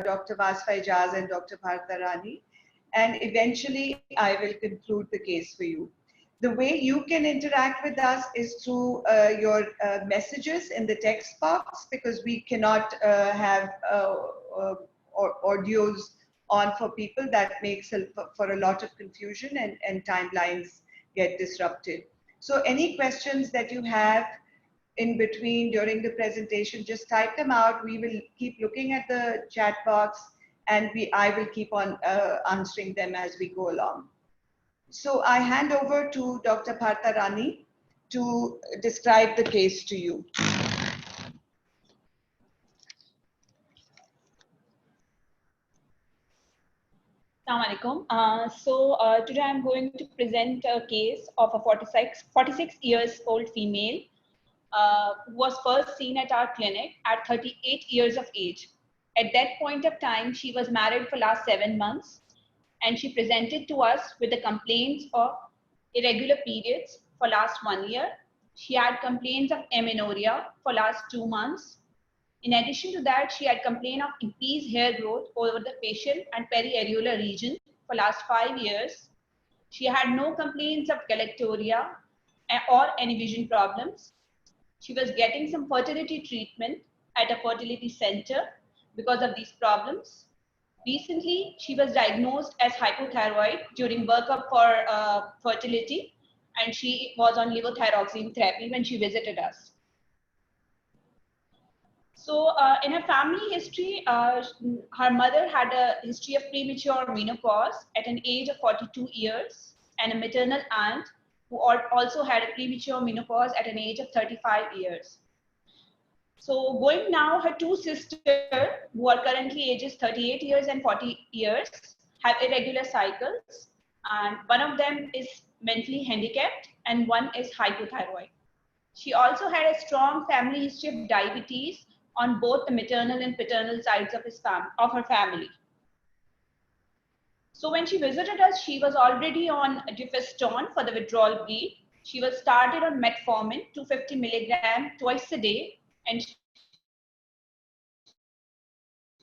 Dr. Wasfa Aijaz and Dr. Bharta Rani, and eventually I will conclude the case for you. The way you can interact with us is through your messages in the text box, because we cannot have audios on for people. That makes for a lot of confusion, and timelines get disrupted. So any questions that you have in between during the presentation, just type them out. We will keep looking at the chat box, and I will keep on answering them as we go along. So I hand over to Dr. Bharta Rani to describe the case to you. Assalamu alaikum. Today I'm going to present a case of a 46 years old female who was first seen at our clinic at 38 years of age. At that point of time, she was married for last 7 months, and she presented to us with the complaints of irregular periods for last 1 year. She had complaints of amenorrhea for last 2 months. In addition to that, she had complained of increased hair growth over the facial and periareolar region for last 5 years. She had no complaints of galactorrhea or any vision problems. She was getting some fertility treatment at a fertility center because of these problems. Recently, she was diagnosed as hypothyroid during workup for fertility, and she was on levothyroxine therapy when she visited us. So in her family history, her mother had a history of premature menopause at an age of 42 years, and a maternal aunt who also had a premature menopause at an age of 35 years. So going now, her two sisters, who are currently ages 38 years and 40 years, have irregular cycles, and one of them is mentally handicapped and one is hypothyroid. She also had a strong family history of diabetes on both the maternal and paternal sides of her family. So when she visited us, she was already on Difeston for the withdrawal bleed. She was started on metformin 250 milligram twice a day, and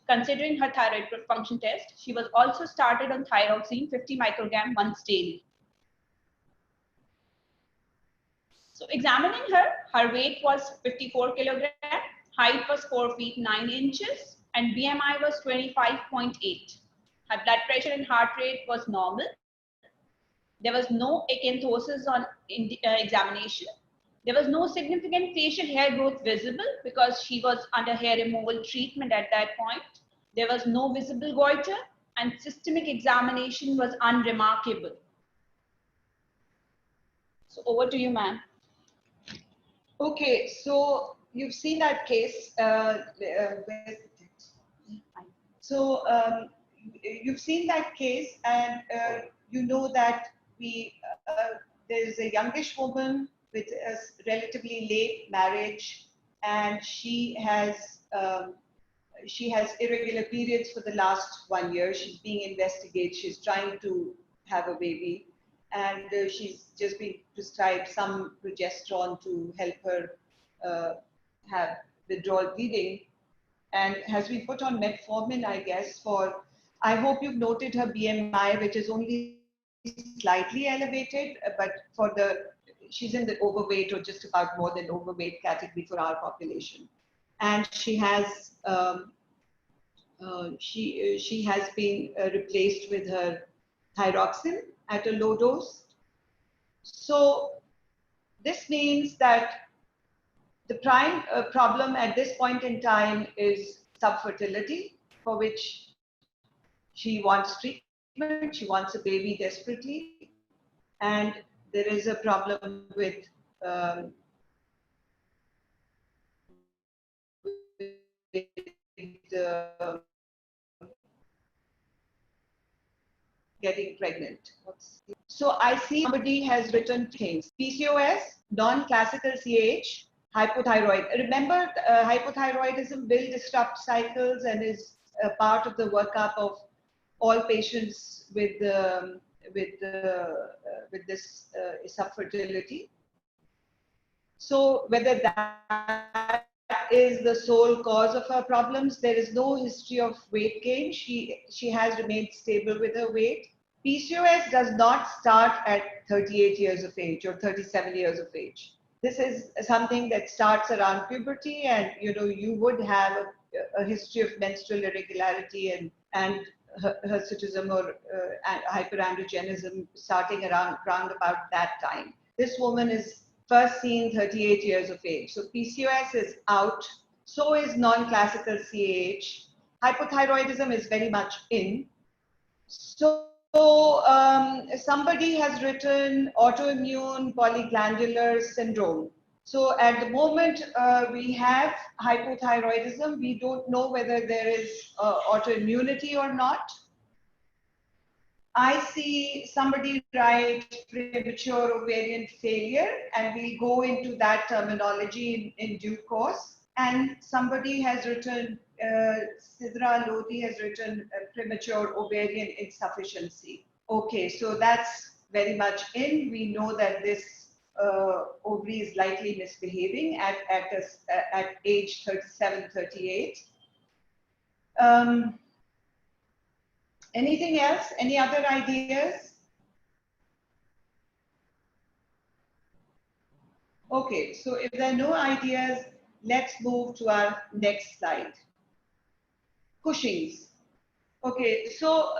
considering her thyroid function test, she was also started on thyroxine 50 microgram once daily. So examining her, her weight was 54 kilogram, height was 4 feet 9 inches, and BMI was 25.8. Her blood pressure and heart rate was normal. There was no acanthosis on examination. There was no significant facial hair growth visible because she was under hair removal treatment at that point. There was no visible goiter, and systemic examination was unremarkable. So over to you, ma'am. Okay, so you've seen that case. You've seen that case, and you know that there is a youngish woman with a relatively late marriage, and she has irregular periods for the last 1 year. She's being investigated. She's trying to have a baby, and she's just been prescribed some progesterone to help her have withdrawal bleeding, and has been put on metformin, I guess, for, I hope you've noted her BMI, which is only slightly elevated, but she's in the overweight or just about more than overweight category for our population. And she has she has been replaced with her thyroxine at a low dose. So this means that the prime problem at this point in time is subfertility, for which she wants treatment, she wants a baby desperately, and there is a problem with getting pregnant. So I see somebody has written things: PCOS, non-classical CAH, hypothyroid. Remember, hypothyroidism will disrupt cycles and is a part of the workup of all patients with this subfertility. So whether that is the sole cause of her problems. There is no history of weight gain. She has remained stable with her weight. PCOS does not start at 38 years of age or 37 years of age. This is something that starts around puberty, and you would have a history of menstrual irregularity and hirsutism or hyperandrogenism starting around about that time. This woman is first seen 38 years of age. So PCOS is out. So is non-classical CAH. Hypothyroidism is very much in. So somebody has written autoimmune polyglandular syndrome. So at the moment, we have hypothyroidism. We don't know whether there is autoimmunity or not. I see somebody write premature ovarian failure, and we'll go into that terminology in due course. And somebody has written, Sidra Lodi has written premature ovarian insufficiency. Okay, so that's very much in. We know that this ovary is likely misbehaving at age 37, 38. Anything else? Any other ideas? Okay, so if there are no ideas, let's move to our next slide. Cushing's. Okay, so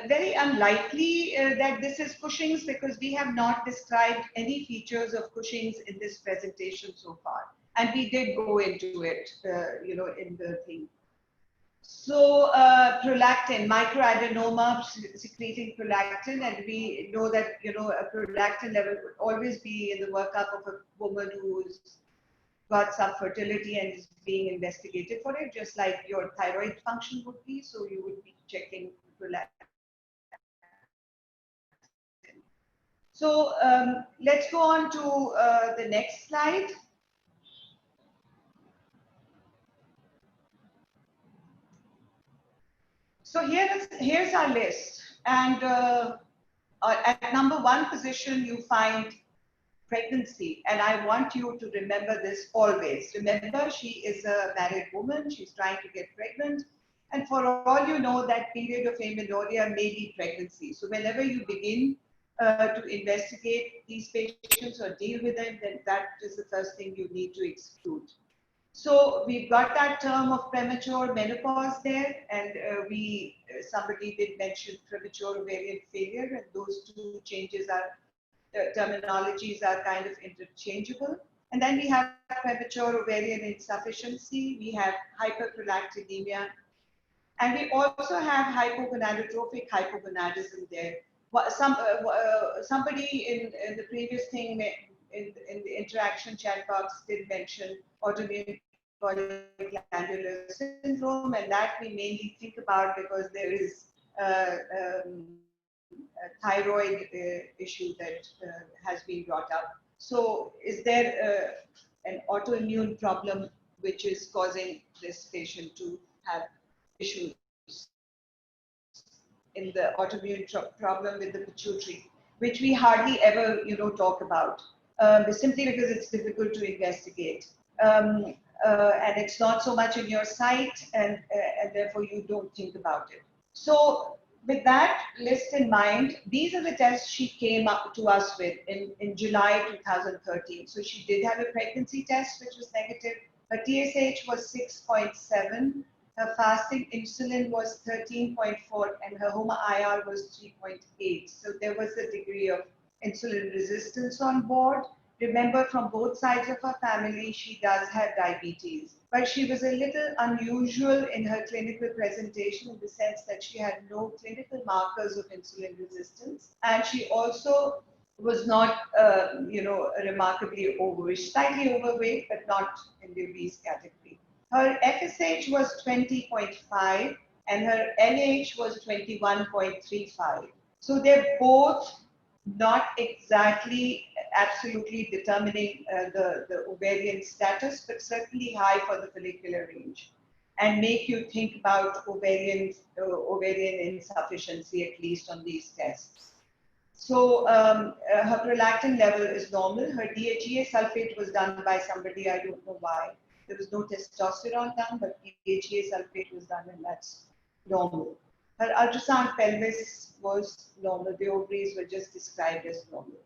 very unlikely that this is Cushing's, because we have not described any features of Cushing's in this presentation so far. And we did go into it, in the thing. So prolactin, microadenoma secreting prolactin, and we know that a prolactin level would always be in the workup of a woman who's got some fertility and is being investigated for it, just like your thyroid function would be. So you would be checking prolactin. So let's go on to the next slide. So here's our list, and at number 1 position you find pregnancy, and I want you to remember this always. Remember, she is a married woman, she's trying to get pregnant, and for all you know, that period of amenorrhea may be pregnancy. So whenever you begin to investigate these patients or deal with them, then that is the first thing you need to exclude. So we've got that term of premature menopause there, and somebody did mention premature ovarian failure, and those two changes are, terminologies are kind of interchangeable. And then we have premature ovarian insufficiency, we have hyperprolactinemia, and we also have hypogonadotrophic hypogonadism there. Somebody in the previous thing, in the interaction chat box, did mention autoimmune polyglandular syndrome, and that we mainly think about because there is a thyroid issue that has been brought up. So is there an autoimmune problem which is causing this patient to have issues in the autoimmune problem with the pituitary, which we hardly ever talk about, simply because it's difficult to investigate. And it's not so much in your sight, and therefore you don't think about it. So with that list in mind, these are the tests she came up to us with in July 2013. So she did have a pregnancy test which was negative. Her TSH was 6.7. Her fasting insulin was 13.4, and her HOMA-IR was 3.8. So there was a degree of insulin resistance on board. Remember, from both sides of her family, she does have diabetes. But she was a little unusual in her clinical presentation in the sense that she had no clinical markers of insulin resistance. And she also was not, remarkably overweight, slightly overweight, but not in the obese category. Her FSH was 20.5 and her LH was 21.35. So they're both not exactly absolutely determining the ovarian status, but certainly high for the follicular range, and make you think about ovarian insufficiency, at least on these tests. So her prolactin level is normal. Her DHEA sulfate was done by somebody, I don't know why. There was no testosterone done, but DHEA sulfate was done, and that's normal. Her ultrasound pelvis was normal. The ovaries were just described as normal.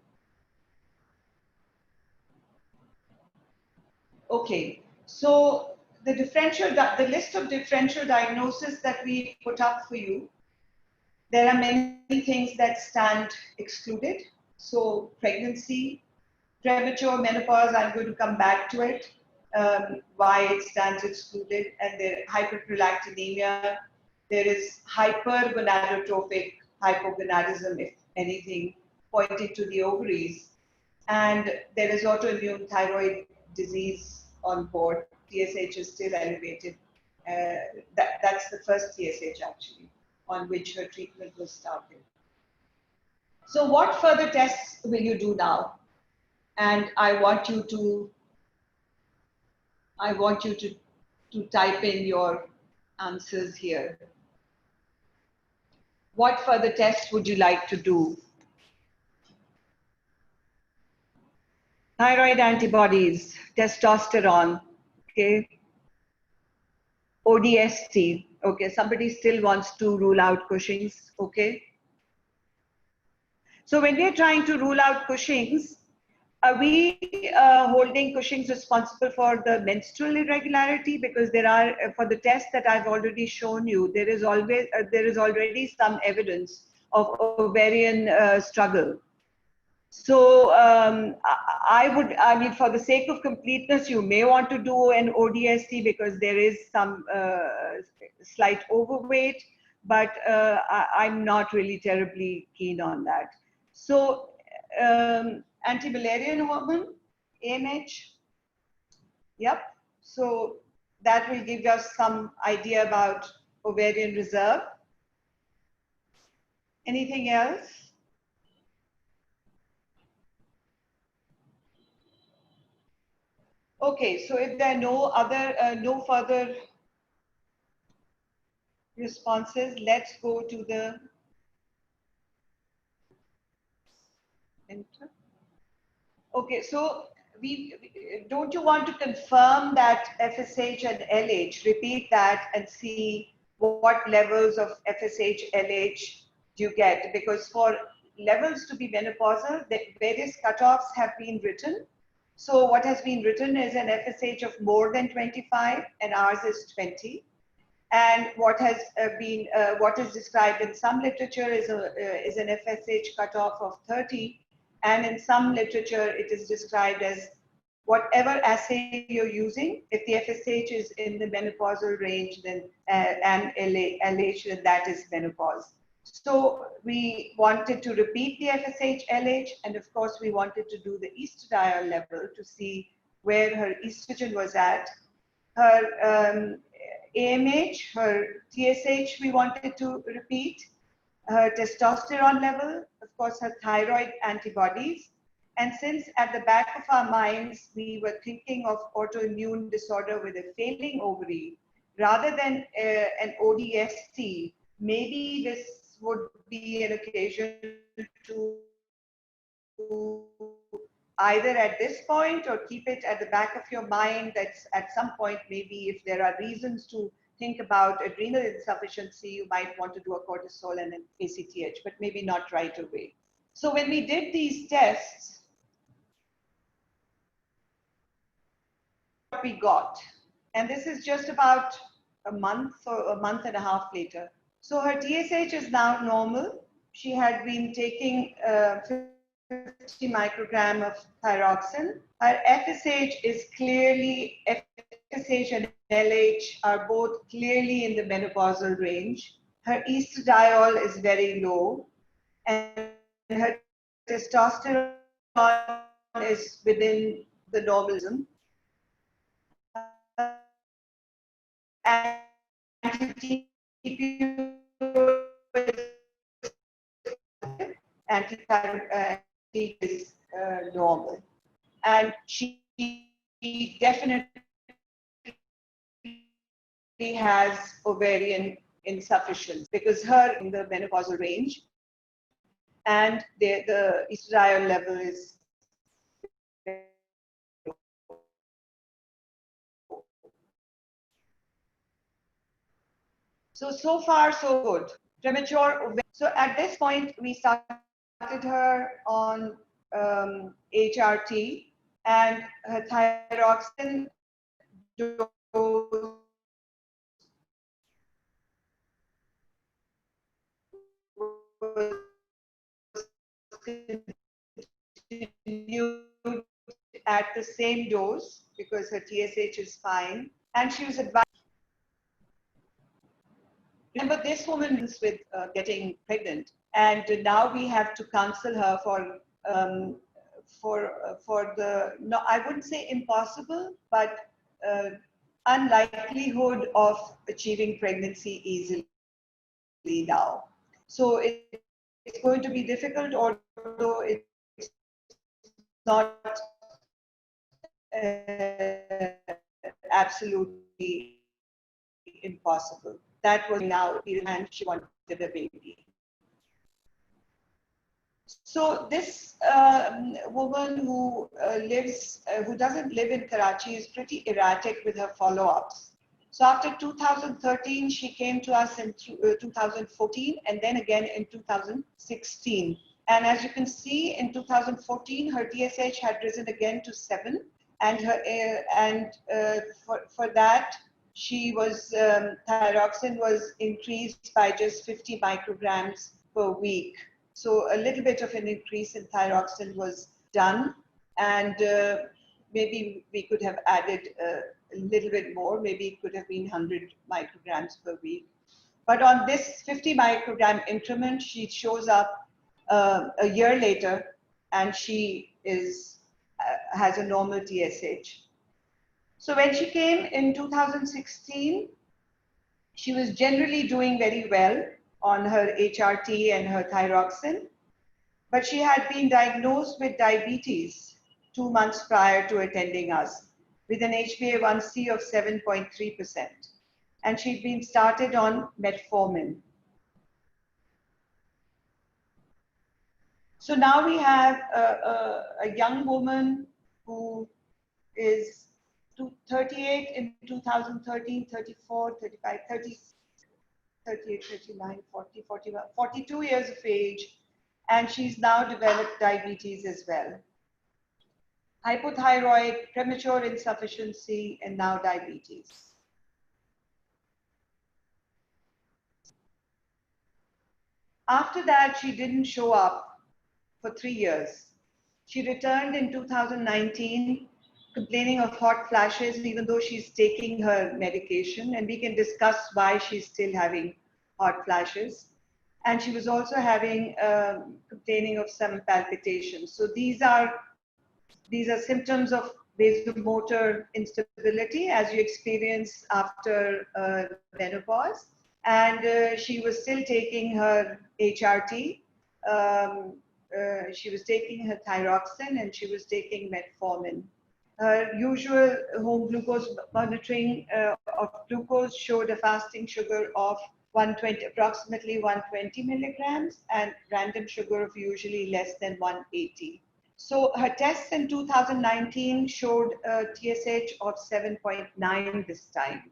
Okay, so the list of differential diagnoses that we put up for you, there are many things that stand excluded. So pregnancy, premature menopause, I'm going to come back to it, why it stands excluded, and the hyperprolactinemia. There is hypergonadotrophic hypogonadism, if anything, pointing to the ovaries. And there is autoimmune thyroid disease on board. TSH is still elevated. That's the first TSH, actually, on which her treatment was started. So what further tests will you do now? And I want you to type in your answers here. What further tests would you like to do? Thyroid antibodies, testosterone, okay. ODST, okay. Somebody still wants to rule out Cushing's, okay. So when we are trying to rule out Cushing's, are we holding Cushing's responsible for the menstrual irregularity? Because there are, for the test that I've already shown you, there is already some evidence of ovarian struggle. So I mean, for the sake of completeness, you may want to do an ODST because there is some slight overweight, but I'm not really terribly keen on that. So anti-Müllerian hormone, AMH, yep. So that will give us some idea about ovarian reserve. Anything else? Okay, so if there are no further responses, let's go to the enter. Okay, so don't you want to confirm that FSH and LH, repeat that and see what levels of FSH, LH do you get? Because for levels to be menopausal, the various cutoffs have been written. So what has been written is an FSH of more than 25 and ours is 20. And what is described in some literature is an FSH cutoff of 30. And in some literature, it is described as whatever assay you're using. If the FSH is in the menopausal range, then and LH, then that is menopause. So we wanted to repeat the FSH, LH, and of course we wanted to do the estradiol level to see where her estrogen was at. Her AMH, her TSH we wanted to repeat, her testosterone level, of course her thyroid antibodies. And since at the back of our minds, we were thinking of autoimmune disorder with a failing ovary, rather than an ODST, maybe this would be an occasion to either at this point or keep it at the back of your mind that at some point, maybe if there are reasons to think about adrenal insufficiency, you might want to do a cortisol and an ACTH, but maybe not right away. So when we did these tests, what we got, and this is just about a month or a month and a half later. So her TSH is now normal. She had been taking 50 microgram of thyroxine. Her FSH is clearly, FSH and LH are both clearly in the menopausal range. Her estradiol is very low, and her testosterone is within the normalism. Anti-thyroid is normal, and she definitely has ovarian insufficiency because her in the menopausal range, and the estradiol level is So far, so good. Premature. So at this point, we started her on HRT, and her thyroxine dose was continued at the same dose because her TSH is fine, and she was advised. Remember, this woman is with getting pregnant, and now we have to counsel her for the, no, I wouldn't say impossible, but unlikelihood of achieving pregnancy easily now. So it's going to be difficult, although it's not absolutely impossible. That was now, and she wanted a baby. So this woman who who doesn't live in Karachi, is pretty erratic with her follow-ups. So after 2013, she came to us in 2014, and then again in 2016. And as you can see, in 2014, her TSH had risen again to 7, and for that, she was thyroxine was increased by just 50 micrograms per week. So a little bit of an increase in thyroxine was done, and maybe we could have added a little bit more. Maybe it could have been 100 micrograms per week. But on this 50 microgram increment, she shows up a year later, and she has a normal TSH. So when she came in 2016, she was generally doing very well on her HRT and her thyroxine, but she had been diagnosed with diabetes 2 months prior to attending us, with an HbA1c of 7.3%, and she'd been started on metformin. So now we have a young woman who is 38 in 2013, 34, 35, 30, 38, 39, 40, 41, 42 years of age, and she's now developed diabetes as well. Hypothyroid, premature insufficiency, and now diabetes. After that, she didn't show up for 3 years. She returned in 2019 complaining of hot flashes, even though she's taking her medication, and we can discuss why she's still having hot flashes. And she was also having complaining of some palpitations. So these are symptoms of vasomotor instability as you experience after menopause. And she was still taking her HRT. She was taking her thyroxine, and she was taking metformin. Her usual home glucose monitoring of glucose showed a fasting sugar of approximately 120 milligrams, and random sugar of usually less than 180. So her tests in 2019 showed a TSH of 7.9 this time,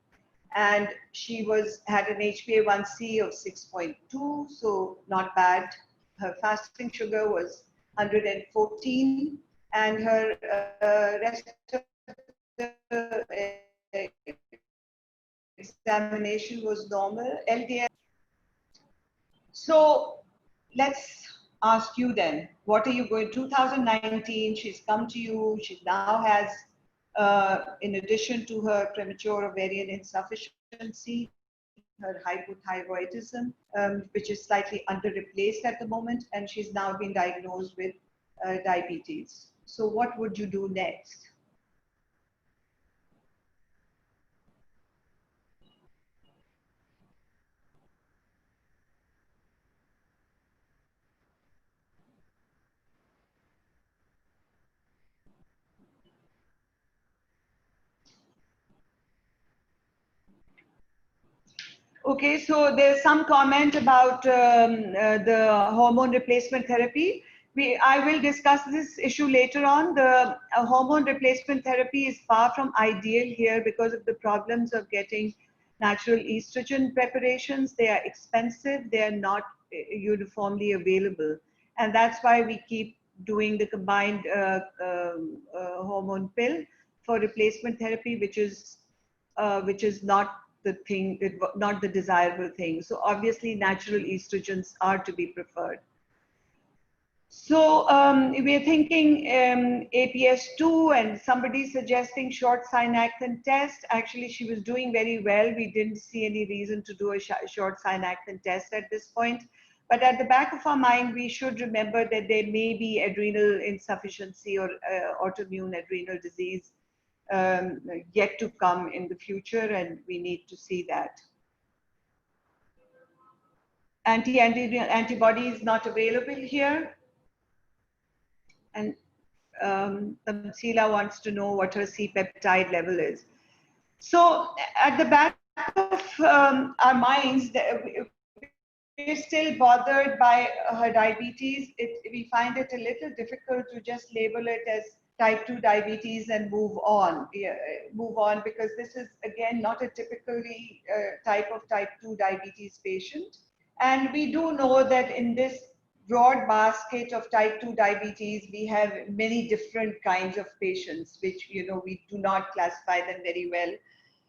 and she had an HbA1c of 6.2, so not bad. Her fasting sugar was 114, and her rest of the examination was normal. LDL. So let's ask you then, what are you going? 2019, she's come to you. She now has, in addition to her premature ovarian insufficiency, her hypothyroidism, which is slightly under-replaced at the moment, and she's now been diagnosed with diabetes. So what would you do next? Okay, so there's some comment about the hormone replacement therapy. I will discuss this issue later on. The hormone replacement therapy is far from ideal here because of the problems of getting natural estrogen preparations. They are expensive. They are not uniformly available. And that's why we keep doing the combined hormone pill for replacement therapy, which is not the thing, not the desirable thing. So obviously natural estrogens are to be preferred. So we're thinking APS2, and somebody suggesting short synactin test. Actually, she was doing very well. We didn't see any reason to do a short synactin test at this point. But at the back of our mind, we should remember that there may be adrenal insufficiency or autoimmune adrenal disease yet to come in the future, and we need to see that. Antibody is not available here. And Tamsila wants to know what her C-peptide level is. So at the back of our minds, we're still bothered by her diabetes. We find it a little difficult to just label it as type 2 diabetes and move on. Because this is, again, not a typically type of type 2 diabetes patient. And we do know that in this broad basket of type 2 diabetes, we have many different kinds of patients, which, we do not classify them very well.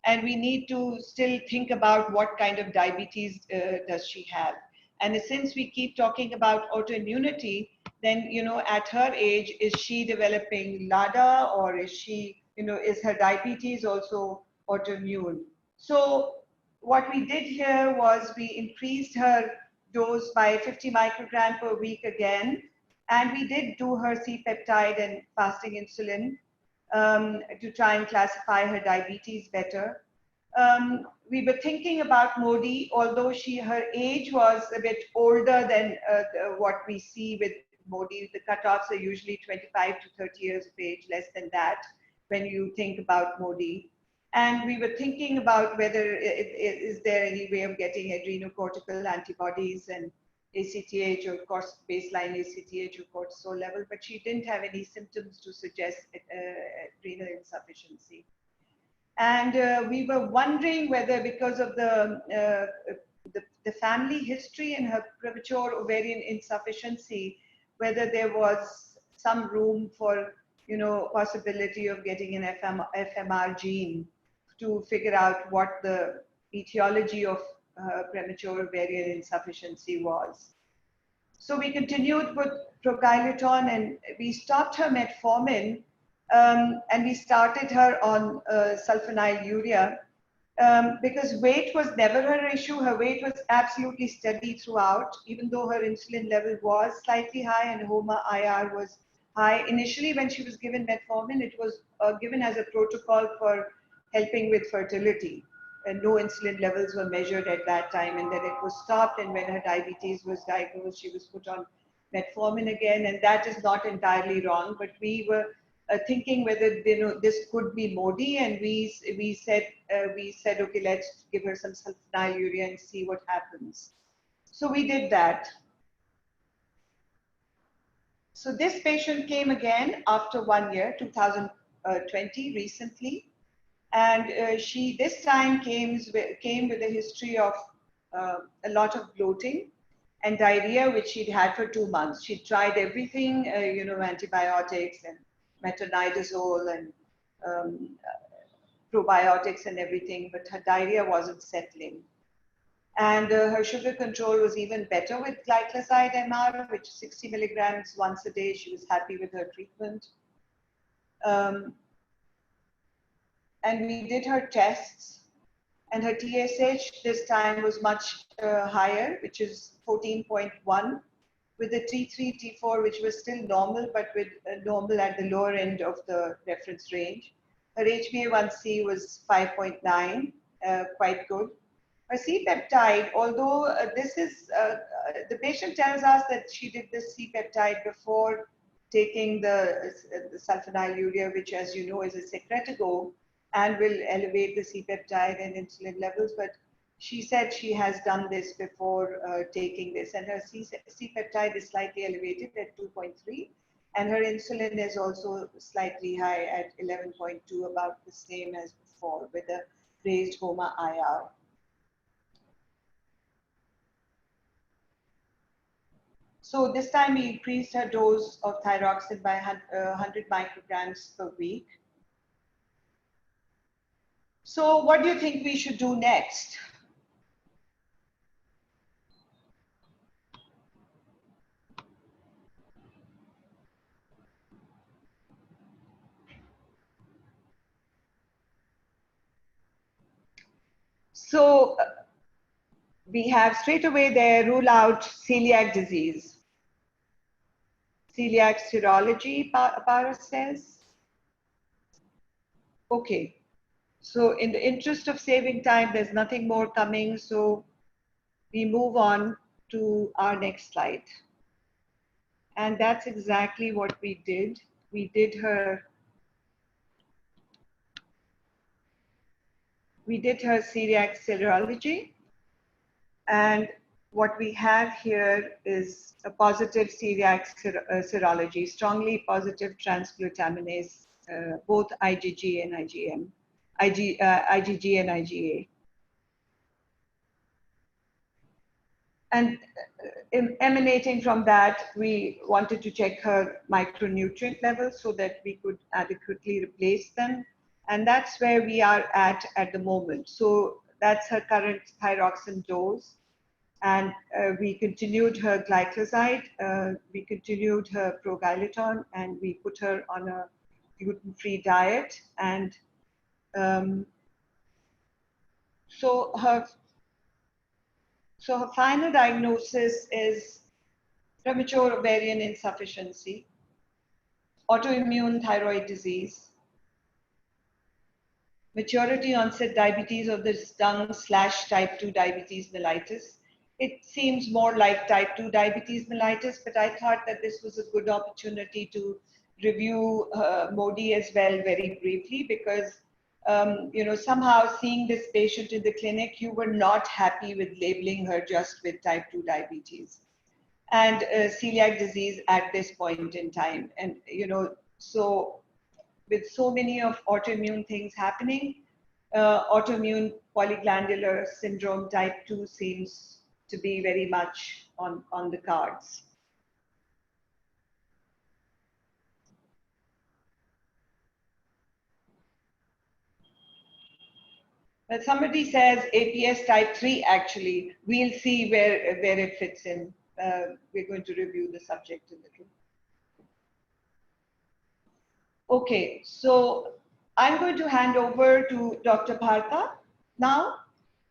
And we need to still think about what kind of diabetes does she have. And since we keep talking about autoimmunity, then, at her age, is she developing LADA, or is she, is her diabetes also autoimmune? So what we did here was we increased her dose by 50 microgram per week again. And we did do her C-peptide and fasting insulin to try and classify her diabetes better. We were thinking about Modi, although her age was a bit older than what we see with Modi. The cutoffs are usually 25 to 30 years of age, less than that, when you think about Modi. And we were thinking about whether is there any way of getting adrenocortical antibodies and ACTH, or of course baseline ACTH or cortisol level, but she didn't have any symptoms to suggest adrenal insufficiency. And we were wondering whether, because of the family history and her premature ovarian insufficiency, whether there was some room for, possibility of getting an FMR gene to figure out what the etiology of premature ovarian insufficiency was. So we continued with progylaton, and we stopped her metformin, and we started her on sulfonylurea because weight was never her issue. Her weight was absolutely steady throughout, even though her insulin level was slightly high and HOMA-IR was high. Initially, when she was given metformin, it was given as a protocol for helping with fertility. And no insulin levels were measured at that time, and then it was stopped. And when her diabetes was diagnosed, she was put on metformin again, and that is not entirely wrong. But we were thinking whether this could be Modi, and we said okay, let's give her some sulfonylurea and see what happens. So we did that. So this patient came again after 1 year, 2020, recently. And she this time came with a history of a lot of bloating and diarrhea, which she'd had for 2 months. She tried everything, antibiotics and metronidazole and probiotics and everything, but her diarrhea wasn't settling. And her sugar control was even better with glycoside MR, which is 60 milligrams once a day. She was happy with her treatment. And we did her tests, and her TSH this time was much higher, which is 14.1, with a T3, T4, which was still normal, but with normal at the lower end of the reference range. Her HbA1c was 5.9, quite good. Her C-peptide, although this is, the patient tells us that she did this C-peptide before taking the sulfonylurea, which, as you know, is a secretagogue and will elevate the C-peptide and insulin levels, but she said she has done this before taking this, and her C-peptide is slightly elevated at 2.3, and her insulin is also slightly high at 11.2, about the same as before, with a raised HOMA-IR. So this time we increased her dose of thyroxine by 100 micrograms per week. So what do you think we should do next? So we have straight away there rule out celiac disease. Celiac serology, Para says. Okay. So in the interest of saving time, there's nothing more coming. So we move on to our next slide. And that's exactly what we did. We did her celiac serology. And what we have here is a positive celiac serology, strongly positive transglutaminase, both IgG and IgM, IgG and IgA. And emanating from that, we wanted to check her micronutrient levels so that we could adequately replace them. And that's where we are at the moment. So that's her current thyroxine dose. And we continued her glycoside, we continued her progylaton, and we put her on a gluten-free diet. And so her final diagnosis is premature ovarian insufficiency, autoimmune thyroid disease, maturity onset diabetes of the lung/type 2 diabetes mellitus. It seems more like type 2 diabetes mellitus, but I thought that this was a good opportunity to review Modi as well very briefly, because somehow seeing this patient in the clinic, you were not happy with labeling her just with type 2 diabetes and celiac disease at this point in time. And, so with so many of autoimmune things happening, autoimmune polyglandular syndrome type 2 seems to be very much on the cards. But somebody says APS type 3 actually. We'll see where it fits in. We're going to review the subject a little. Okay, so I'm going to hand over to Dr. Bharta now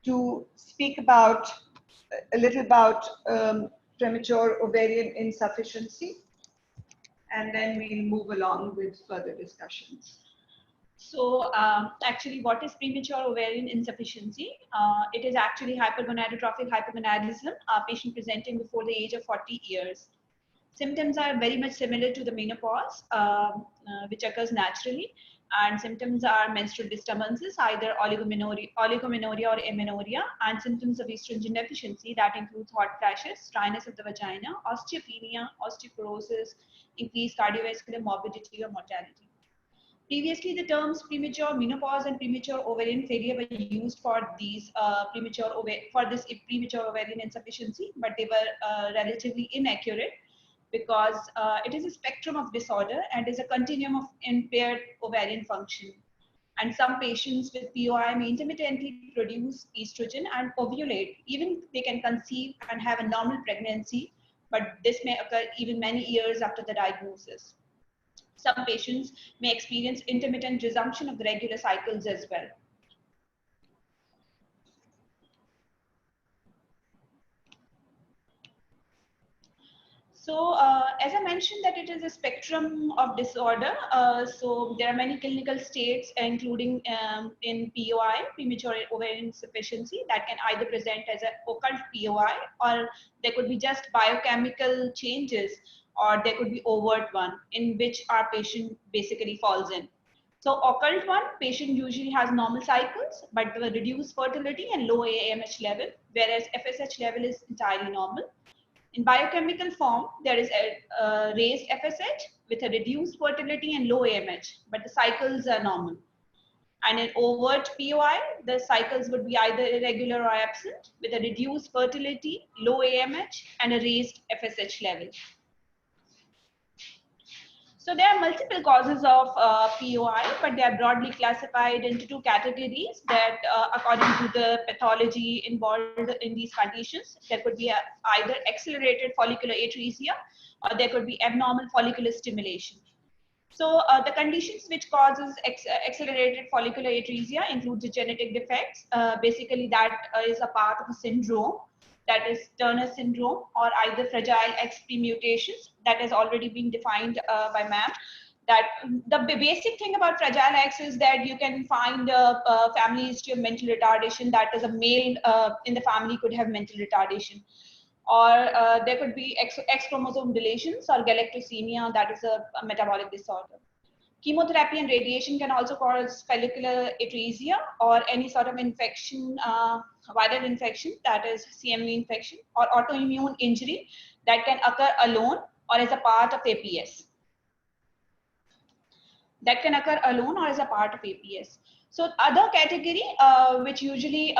to speak about a little about premature ovarian insufficiency, and then we'll move along with further discussions. So actually, what is premature ovarian insufficiency? It is actually hypergonadotrophic hypogonadism, a patient presenting before the age of 40 years. Symptoms are very much similar to the menopause, which occurs naturally, and symptoms are menstrual disturbances, either oligomenorrhea or amenorrhea, and symptoms of estrogen deficiency that includes hot flashes, dryness of the vagina, osteopenia, osteoporosis, increased cardiovascular morbidity or mortality. Previously, the terms premature menopause and premature ovarian failure were used for these premature ovarian insufficiency, but they were relatively inaccurate, because it is a spectrum of disorder and is a continuum of impaired ovarian function. And some patients with POI may intermittently produce estrogen and ovulate. Even they can conceive and have a normal pregnancy, but this may occur even many years after the diagnosis. Some patients may experience intermittent resumption of the regular cycles as well. So as I mentioned that it is a spectrum of disorder, so there are many clinical states, including in POI, premature ovarian insufficiency, that can either present as an occult POI, or there could be just biochemical changes, or there could be overt one in which our patient basically falls in. So occult one, patient usually has normal cycles, but the reduced fertility and low AMH level, whereas FSH level is entirely normal. In biochemical form, there is a raised FSH with a reduced fertility and low AMH, but the cycles are normal. And in overt POI, the cycles would be either irregular or absent, with a reduced fertility, low AMH, and a raised FSH level. So there are multiple causes of POI, but they are broadly classified into two categories that according to the pathology involved in these conditions, there could be either accelerated follicular atresia or there could be abnormal follicular stimulation. So the conditions which causes accelerated follicular atresia include the genetic defects. Basically, that is a part of a syndrome, that is Turner syndrome, or either fragile XP mutations that has already been defined by ma'am. That the basic thing about fragile X is that you can find a family history of mental retardation, that is a male in the family could have mental retardation. Or there could be X chromosome deletions or galactosemia, that is a metabolic disorder. Chemotherapy and radiation can also cause follicular atresia or any sort of infection, viral infection, that is CMV infection, or autoimmune injury that can occur alone or as a part of APS. That can occur alone or as a part of APS. So other category which usually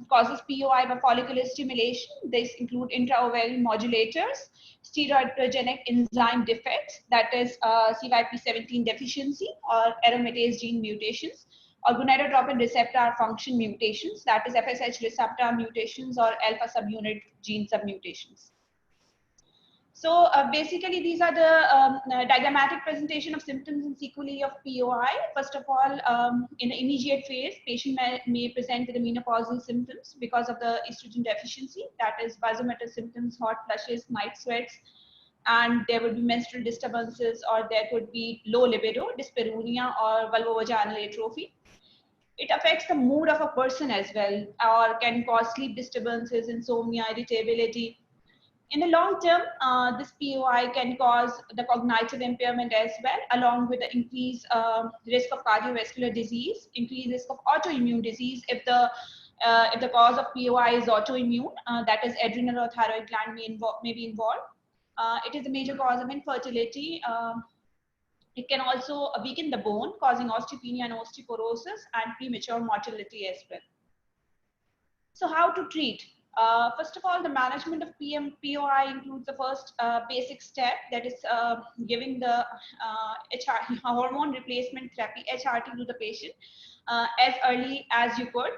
causes POI by follicular stimulation, these include intraovarian modulators, steroid-progenic enzyme defects, that is CYP17 deficiency or aromatase gene mutations, or gonadotropin receptor function mutations, that is FSH receptor mutations or alpha subunit gene submutations. So basically, these are the diagrammatic presentation of symptoms and sequelae of POI. First of all, in the immediate phase, patient may present with the menopausal symptoms because of the estrogen deficiency, that is vasomotor symptoms, hot flushes, night sweats, and there would be menstrual disturbances, or there could be low libido, dyspareunia, or vulvovaginal atrophy. It affects the mood of a person as well, or can cause sleep disturbances, insomnia, irritability. In the long term, this POI can cause the cognitive impairment as well, along with the increased risk of cardiovascular disease, increased risk of autoimmune disease if the cause of POI is autoimmune, that is adrenal or thyroid gland may be involved. It is a major cause of infertility. It can also weaken the bone, causing osteopenia and osteoporosis and premature mortality as well. So how to treat? First of all, the management of POI includes the first basic step, that is giving the hormone replacement therapy, HRT, to the patient as early as you could.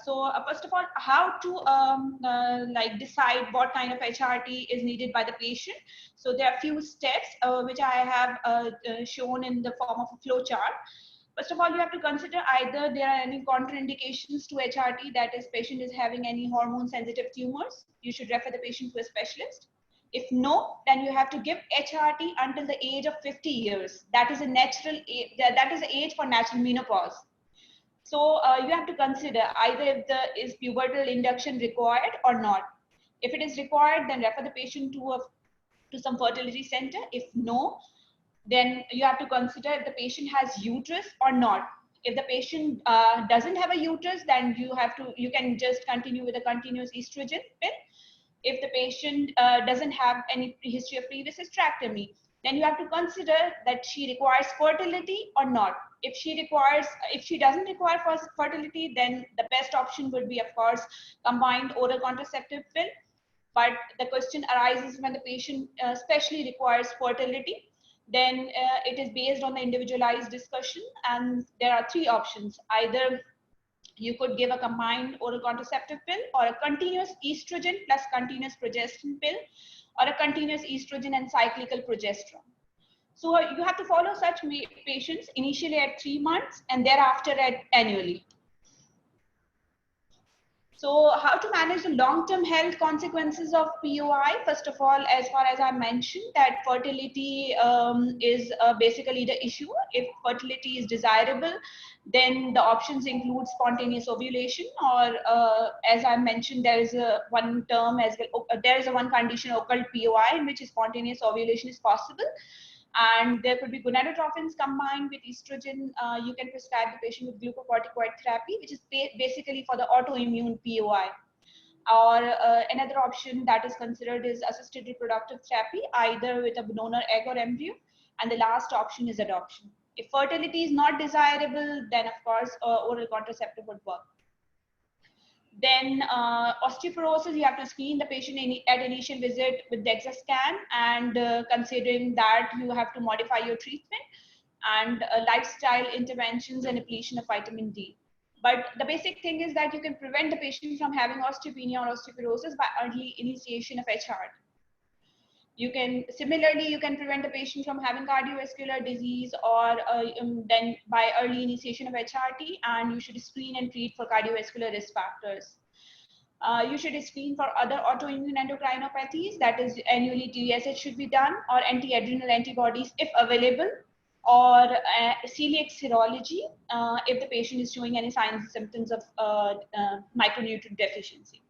So first of all, how to like decide what kind of HRT is needed by the patient. So there are a few steps which I have shown in the form of a flow chart. First of all, you have to consider either there are any contraindications to HRT, that is patient is having any hormone sensitive tumors. You should refer the patient to a specialist. If no, then you have to give HRT until the age of 50 years. That is a natural age, that is the age for natural menopause. So you have to consider either if there is pubertal induction required or not. If it is required, then refer the patient to some fertility center. If no, then you have to consider if the patient has uterus or not. If the patient doesn't have a uterus, then you can just continue with a continuous estrogen pill. If the patient doesn't have any history of previous hysterectomy, then you have to consider that she requires fertility or not. If she doesn't require fertility, then the best option would be, of course, combined oral contraceptive pill. But the question arises when the patient especially requires fertility. Then it is based on the individualized discussion, and there are three options. Either you could give a combined oral contraceptive pill, or a continuous estrogen plus continuous progesterone pill, or a continuous estrogen and cyclical progesterone. So you have to follow such patients initially at 3 months and thereafter annually. So how to manage the long-term health consequences of POI? First of all, as far as I mentioned, that fertility is basically the issue. If fertility is desirable, then the options include spontaneous ovulation, or as I mentioned, there is one term as well. There is one condition occult POI in which spontaneous ovulation is possible. And there could be gonadotrophins combined with estrogen. You can prescribe the patient with glucocorticoid therapy, which is basically for the autoimmune POI. Or another option that is considered is assisted reproductive therapy, either with a donor egg or embryo. And the last option is adoption. If fertility is not desirable, then of course oral contraceptive would work. Then osteoporosis, you have to screen the patient at initial visit with DEXA scan, and considering that, you have to modify your treatment and lifestyle interventions and depletion of vitamin D. But the basic thing is that you can prevent the patient from having osteopenia or osteoporosis by early initiation of HRT. Similarly, you can prevent the patient from having cardiovascular disease or then by early initiation of HRT, and you should screen and treat for cardiovascular risk factors. You should screen for other autoimmune endocrinopathies, that is annually TSH should be done, or anti-adrenal antibodies if available, or celiac serology if the patient is showing any signs and symptoms of micronutrient deficiency.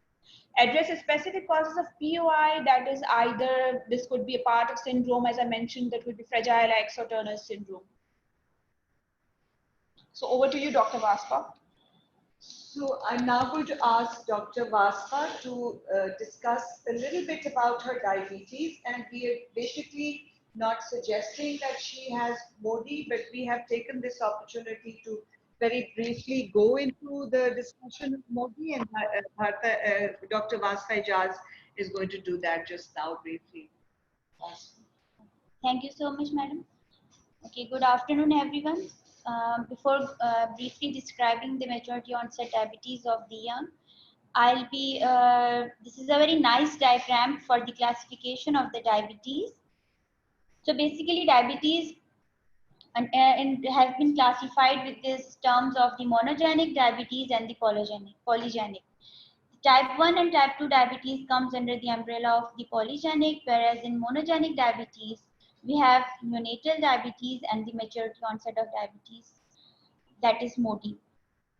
Address specific causes of POI, that is either this could be a part of syndrome, as I mentioned, that would be Fragile X or Turner's syndrome. So over to you, Dr. Wasfa. So I'm now going to ask Dr. Wasfa to discuss a little bit about her diabetes, and we are basically not suggesting that she has MODY, but we have taken this opportunity to very briefly go into the discussion of MODY, and Dr. Wasfa Aijaz is going to do that just now briefly. Awesome. Thank you so much, madam. Okay, good afternoon, everyone. Before briefly describing the majority onset diabetes of the young, I'll be, this is a very nice diagram for the classification of the diabetes. So basically diabetes has been classified with these terms of the monogenic diabetes and the polygenic. Type 1 and type 2 diabetes comes under the umbrella of the polygenic, whereas in monogenic diabetes, we have neonatal diabetes and the maturity onset of diabetes, that is MODY.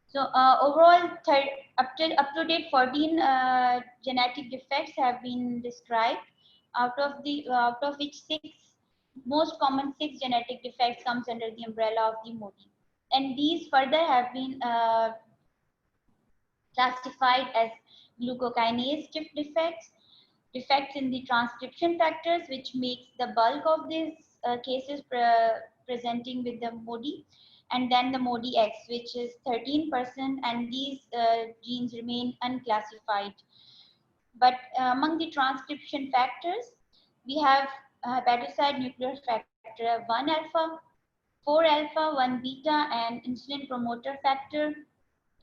So overall, up to date, 14 genetic defects have been described, out of which 6 most common 6 genetic defects comes under the umbrella of the MODY, and these further have been classified as glucokinase shift defects, defects in the transcription factors, which makes the bulk of these cases presenting with the MODY, and then the MODY X, which is 13%, and these genes remain unclassified. But among the transcription factors, we have hepatocyte nuclear factor 1 alpha, 4 alpha, 1 beta, and insulin promoter factor,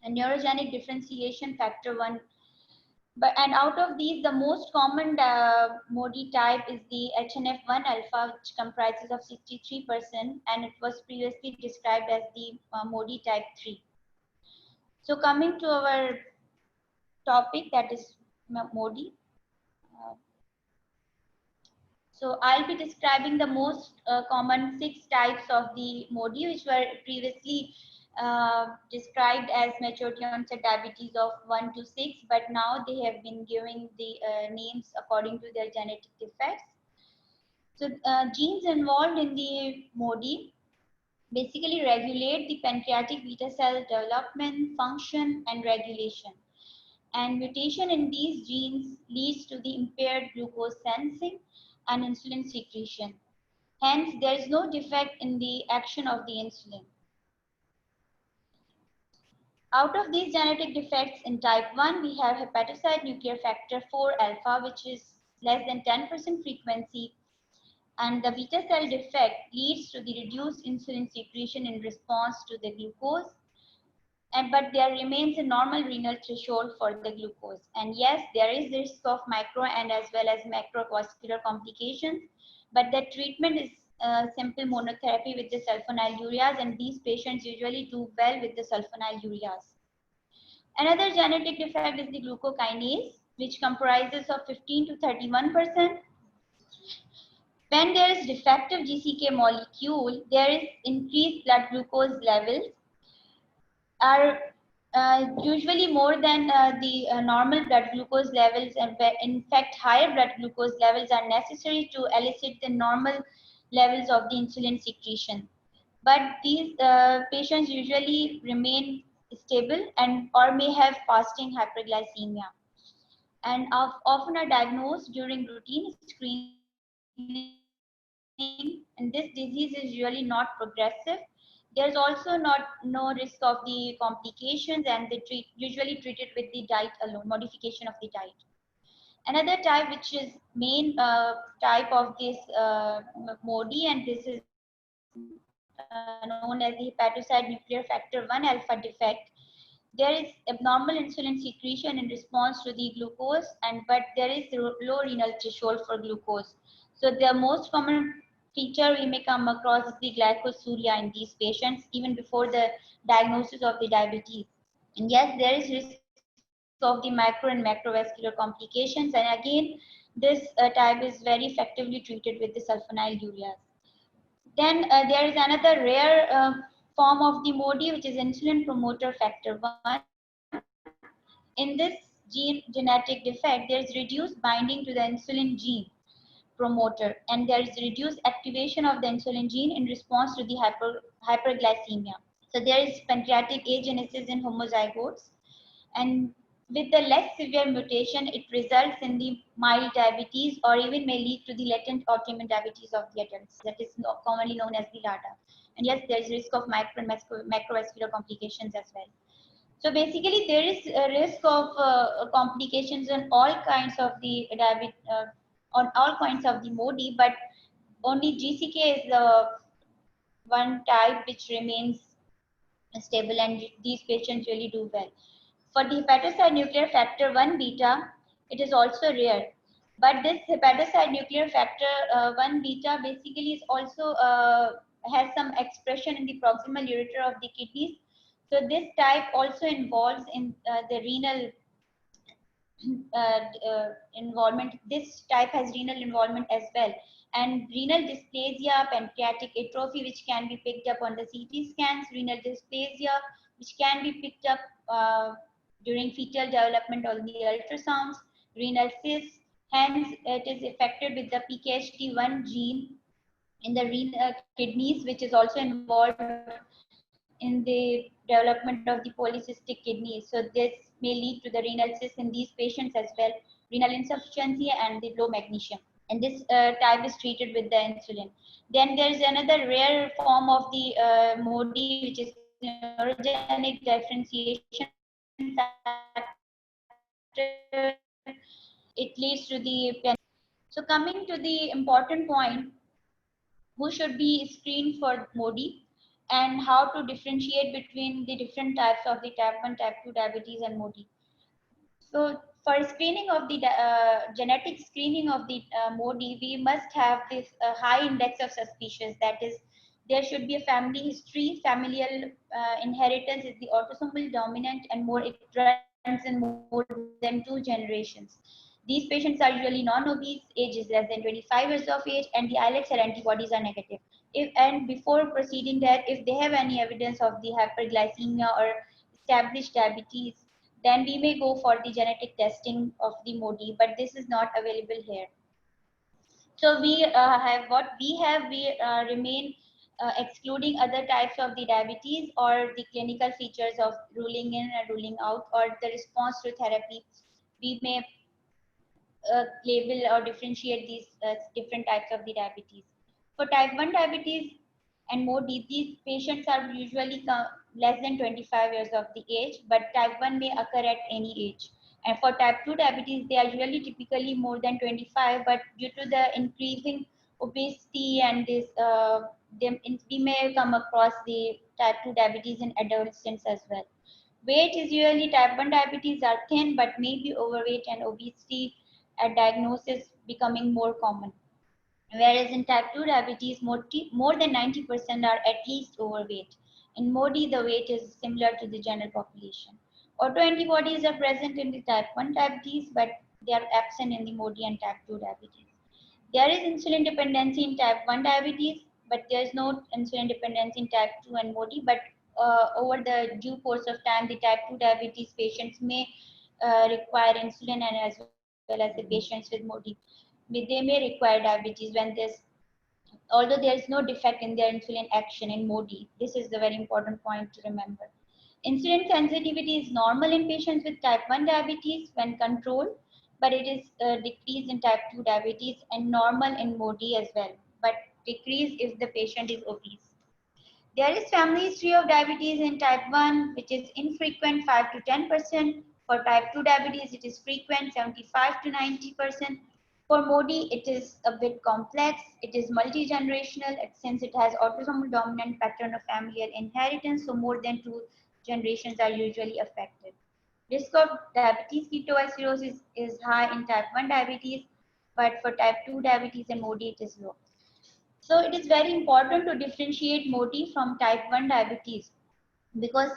and neurogenic differentiation factor 1. And out of these, the most common MODY type is the HNF1 alpha, which comprises of 63%, and it was previously described as the MODY type 3. So coming to our topic, that is MODY. So I'll be describing the most common 6 types of the MODY, which were previously described as maturity onset diabetes of 1 to 6, but now they have been giving the names according to their genetic defects. So genes involved in the MODY basically regulate the pancreatic beta cell development, function, and regulation. And mutation in these genes leads to the impaired glucose sensing and insulin secretion. Hence, there is no defect in the action of the insulin. Out of these genetic defects in type 1, we have hepatocyte nuclear factor 4 alpha, which is less than 10% frequency, and the beta cell defect leads to the reduced insulin secretion in response to the glucose, but there remains a normal renal threshold for the glucose. And yes, there is risk of micro and as well as macrovascular complications, but the treatment is simple monotherapy with the sulfonylureas, and these patients usually do well with the sulfonylureas. Another genetic defect is the glucokinase, which comprises of 15 to 31%. When there is defective GCK molecule, there is increased blood glucose levels are usually more than the normal blood glucose levels, and in fact higher blood glucose levels are necessary to elicit the normal levels of the insulin secretion. But these patients usually remain stable and or may have fasting hyperglycemia, and often are diagnosed during routine screening and this disease is really not progressive. There's also no risk of the complications, and they usually treated with the diet alone, modification of the diet. Another type, which is main type of this MODY, and this is known as the hepatocyte nuclear factor 1 alpha defect. There is abnormal insulin secretion in response to the glucose, but there is low renal threshold for glucose. So the most common feature we may come across is the glycosuria in these patients even before the diagnosis of the diabetes. And yes, there is risk of the micro and macrovascular complications, and again, this type is very effectively treated with the sulfonyl ureas. Then there is another rare form of the MODY, which is insulin promoter factor 1. In this genetic defect, there is reduced binding to the insulin gene promoter, and there is reduced activation of the insulin gene in response to the hyperglycemia. So there is pancreatic agenesis in homozygotes, and with the less severe mutation, it results in the mild diabetes or even may lead to the latent autoimmune diabetes of the adults, that is commonly known as the LADA. And yes, there is risk of micro and macrovascular complications as well. So basically, there is a risk of complications on all kinds of the diabetes, on all kinds of the MODY, but only GCK is the one type which remains stable, and these patients really do well. For the hepatocyte nuclear factor 1 beta, it is also rare. But this hepatocyte nuclear factor 1 beta basically is also has some expression in the proximal ureter of the kidneys. So this type also involves in the renal involvement. This type has renal involvement as well. And renal dysplasia, pancreatic atrophy, which can be picked up on the CT scans, renal dysplasia, which can be picked up during fetal development on the ultrasounds, renal cysts. Hence, it is affected with the PKHD1 gene in the renal kidneys, which is also involved in the development of the polycystic kidneys. So this may lead to the renal cysts in these patients as well, renal insufficiency and the low magnesium. And this type is treated with the insulin. Then there is another rare form of the MODY, which is neurogenic differentiation factor. It leads to the. So coming to the important point, who should be screened for MODY and how to differentiate between the different types of the type 1, type 2 diabetes and MODY. So for screening of the genetic screening of the MODY, we must have this high index of suspicion. That is, there should be a family history. Familial inheritance is the autosomal dominant, and more it runs in more than 2 generations. These patients are usually non-obese, age is less than 25 years of age, and the islet cell antibodies are negative. And before proceeding that, if they have any evidence of the hyperglycemia or established diabetes, then we may go for the genetic testing of the MODY, but this is not available here. So we have what we have, we remain excluding other types of the diabetes or the clinical features of ruling in or ruling out or the response to therapy. We may label or differentiate these different types of the diabetes. For type 1 diabetes and MODY, these patients are usually less than 25 years of the age, but type 1 may occur at any age. And for type 2 diabetes, they are usually typically more than 25, but due to the increasing obesity and this, we may come across the type 2 diabetes in adolescents as well. Weight is usually type 1 diabetes are thin, but maybe overweight and obesity at diagnosis becoming more common. Whereas in type 2 diabetes, more than 90% are at least overweight. In MODY, the weight is similar to the general population. Autoantibodies are present in the type 1 diabetes, but they are absent in the MODY and type 2 diabetes. There is insulin dependency in type 1 diabetes, but there is no insulin dependency in type 2 and MODY. But over the due course of time, the type 2 diabetes patients may require insulin, and as well as the patients with MODY. They may require diabetes when there's, although there is no defect in their insulin action in MODY. This is the very important point to remember. Insulin sensitivity is normal in patients with type 1 diabetes when controlled, but it is decreased in type 2 diabetes and normal in MODY as well. But decrease if the patient is obese. There is family history of diabetes in type 1, which is infrequent 5 to 10%. For type 2 diabetes, it is frequent 75 to 90%. For MODY, it is a bit complex. It is multi-generational since it has autosomal dominant pattern of familial inheritance, so more than 2 generations are usually affected. Risk of diabetes ketoacidosis is high in type 1 diabetes, but for type 2 diabetes and MODY, it is low. So it is very important to differentiate MODY from type 1 diabetes because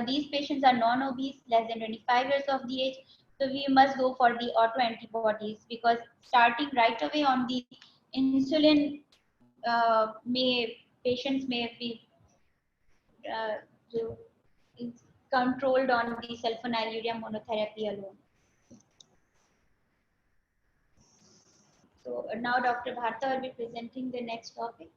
these patients are non-obese, less than 25 years of the age. So we must go for the autoantibodies because starting right away on the insulin, patients may be uh, controlled on the sulfonylurea monotherapy alone. So now Dr. Bharta will be presenting the next topic.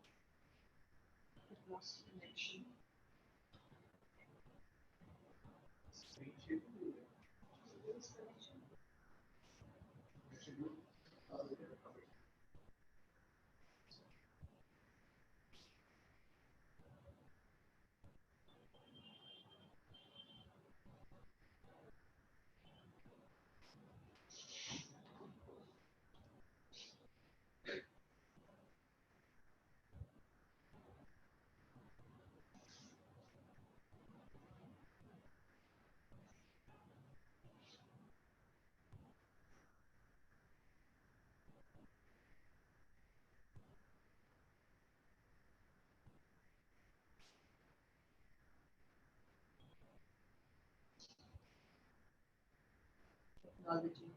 Technology.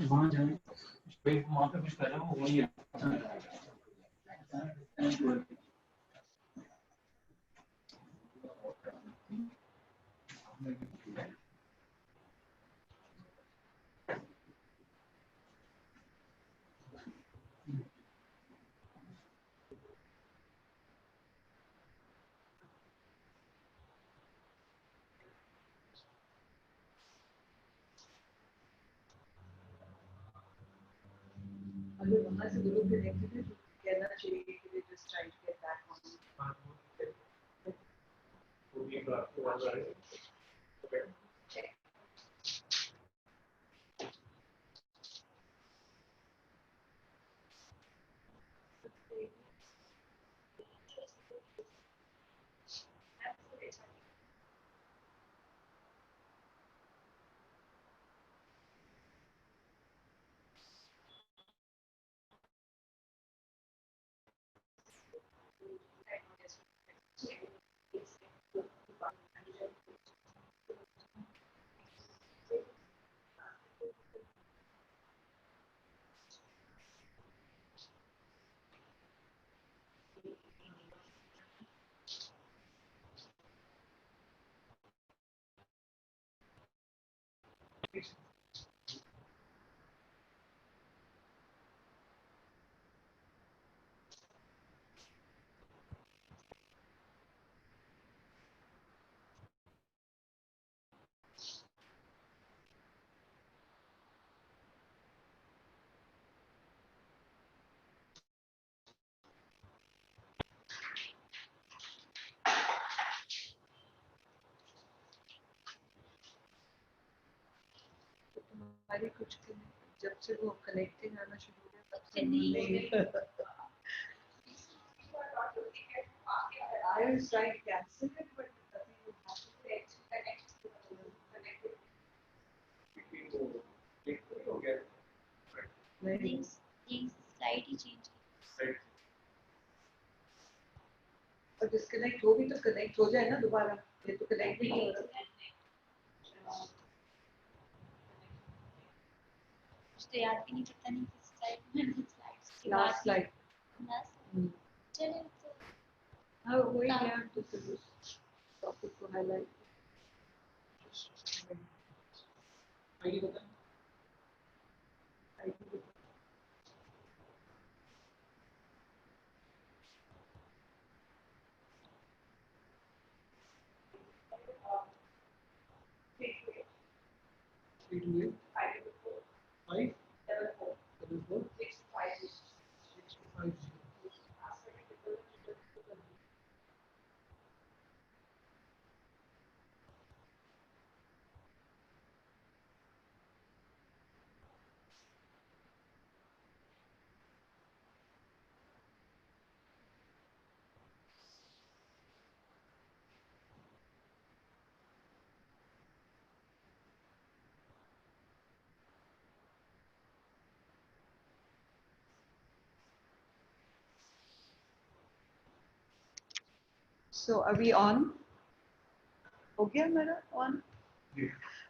वहाँ जाए वहाँ पे कुछ कर रहा हूँ वही अगर वहाँ से लोग connected है तो कहना चाहिए कि they just try to get back on. अरे कुछ जब से वो कनेक्टिंग आना शुरू हो गया तब से नहीं। नहीं I was trying to cancel it, but nothing would happen. नहीं स्लाइड ही चेंज और डिस्कनेक्ट हो भी तो कनेक्ट हो जाए ना दोबारा, ये तो कनेक्ट भी नहीं हो रहा। मुझे याद भी नहीं पता नहीं किस स्लाइड लास्ट स्लाइड चलिए हाँ वही है तो टॉपिक को हाईलाइट आईडी बता So are we on? हो गया मेरा on?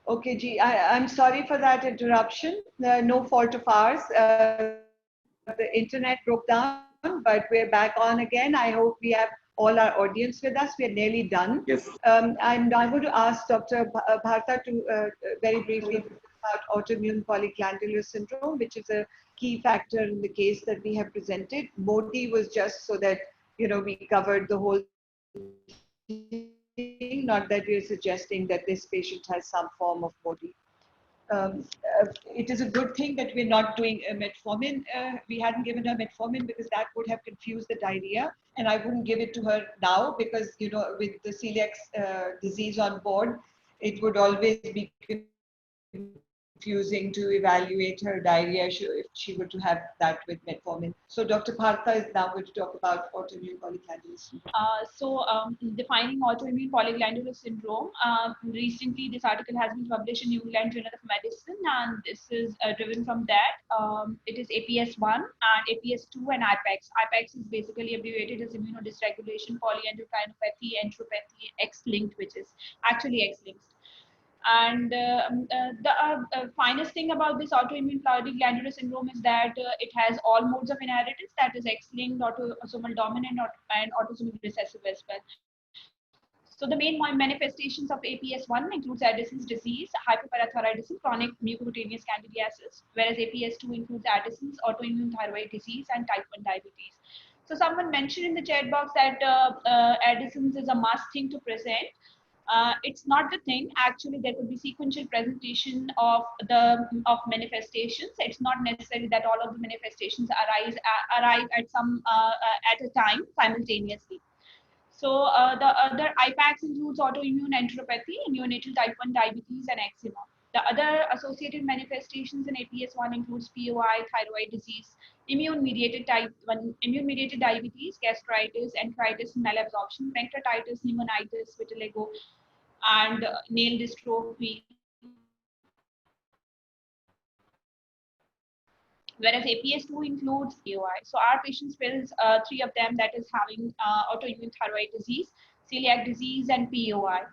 Okay, Ji, I'm sorry for that interruption. No fault of ours. The internet broke down, but we're back on again. I hope we have all our audience with us. We're nearly done. Yes. And I'm going to ask Dr. Bharta to very briefly about autoimmune polyglandular syndrome, which is a key factor in the case that we have presented. Modi was just so that, you know, we covered the whole thing, not that we're suggesting that this patient has some form of Modi. It is a good thing that we're not doing metformin. We hadn't given her metformin because that would have confused the diarrhea, and I wouldn't give it to her now because, you know, with the celiac disease on board, it would always be confusing to evaluate her diarrhea if she were to have that with metformin. So Dr. Bharta is now going to talk about autoimmune polyglandular syndrome. Defining autoimmune polyglandular syndrome. Recently, this article has been published in New England Journal of Medicine, and this is driven from that. It is APS1 and APS2 and IPEX. IPEX is basically abbreviated as immunodysregulation, polyendocrine, entropathy, X-linked, which is actually X-linked. And the finest thing about this autoimmune polyglandular syndrome is that it has all modes of inheritance, that is X-linked, autosomal dominant, and autosomal recessive as well. So the main manifestations of APS1 includes Addison's disease, hyperparathyroidism, chronic mucocutaneous candidiasis, whereas APS2 includes Addison's, autoimmune thyroid disease, and type 1 diabetes. So someone mentioned in the chat box that Addison's is a must thing to present. It's not the thing. Actually, there could be sequential presentation of manifestations. It's not necessary that all of the manifestations arrive at some at a time simultaneously. So the other IPAX includes autoimmune enteropathy, neonatal type 1 diabetes, and eczema. The other associated manifestations in APS1 includes POI, thyroid disease, immune-mediated diabetes, gastritis, enteritis, malabsorption, pancreatitis, pneumonitis, vitiligo, and nail dystrophy. Whereas APS2 includes POI. So our patients fills three of them, that is having autoimmune thyroid disease, celiac disease, and POI.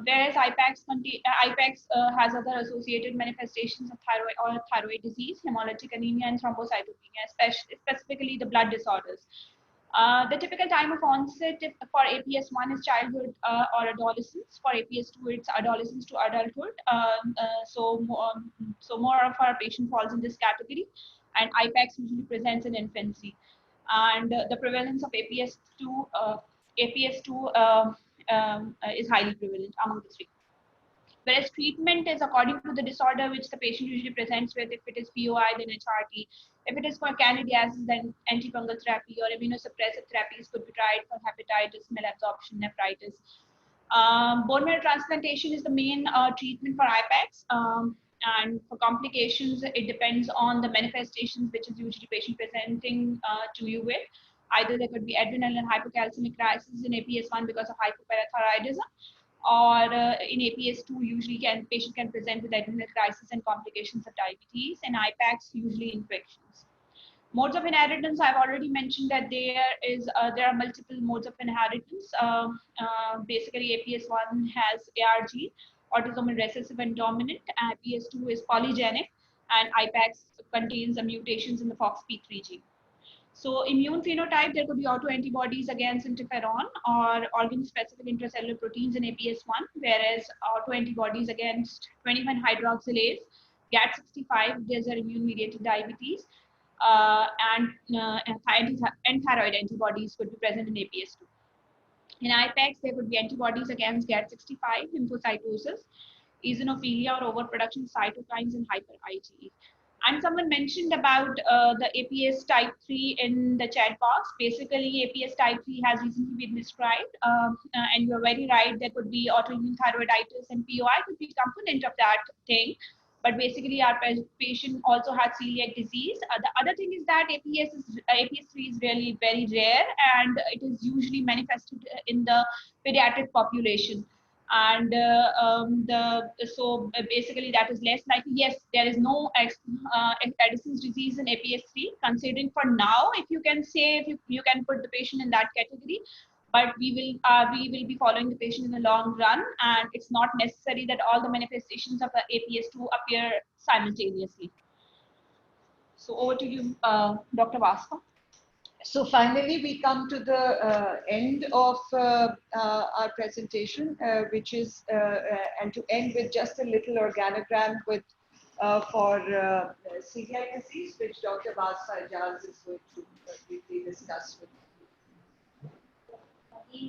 Whereas IPEX has other associated manifestations of thyroid disease, hemolytic anemia, and thrombocytopenia, specifically the blood disorders. The typical time of onset for APS1 is childhood or adolescence. For APS2, it's adolescence to adulthood. So more of our patient falls in this category, and IPEX usually presents in infancy. And the prevalence of APS2 is highly prevalent among the three. Whereas treatment is according to the disorder which the patient usually presents with. If it is POI, then HRT. If it is for candidiasis, then antifungal therapy or immunosuppressive therapies could be tried for hepatitis, malabsorption, nephritis. Bone marrow transplantation is the main treatment for IPEX. And for complications, it depends on the manifestations, which is usually patient presenting to you with. Either there could be adrenal and hypocalcemic crisis in APS1 because of hypoparathyroidism, or in APS2, usually patient can present with adrenal crisis and complications of diabetes, and IPACs usually infections. Modes of inheritance, I've already mentioned that there are multiple modes of inheritance. Basically, APS1 has ARG, autosomal recessive and dominant. APS2 is polygenic, and IPACs contains mutations in the FOXP3 gene. So immune phenotype, there could be autoantibodies against interferon or organ-specific intracellular proteins in APS1, whereas autoantibodies against 21-hydroxylase, GAT65, there's an immune-mediated diabetes, and thyroid antibodies could be present in APS2. In IPACs, there could be antibodies against GAT65, lymphocytosis, eosinophilia or overproduction of cytokines, and hyper-IgE. And someone mentioned about the APS type 3 in the chat box. Basically, APS type 3 has recently been described, and you're very right, there could be autoimmune thyroiditis, and POI could be a component of that thing. But basically, our patient also had celiac disease. The other thing is that APS3 is really very rare, and it is usually manifested in the pediatric population. And so basically that is less likely. Yes, there is no Edison's disease in APS3, considering for now, if you can say, if you can put the patient in that category, but we will be following the patient in the long run, and it's not necessary that all the manifestations of the APS2 appear simultaneously. So over to you, Dr. Wasfa. So finally, we come to the end of our presentation, which is, and to end with just a little organogram with for celiac disease, which Dr. Wasfa Aijaz is going to briefly discuss with you.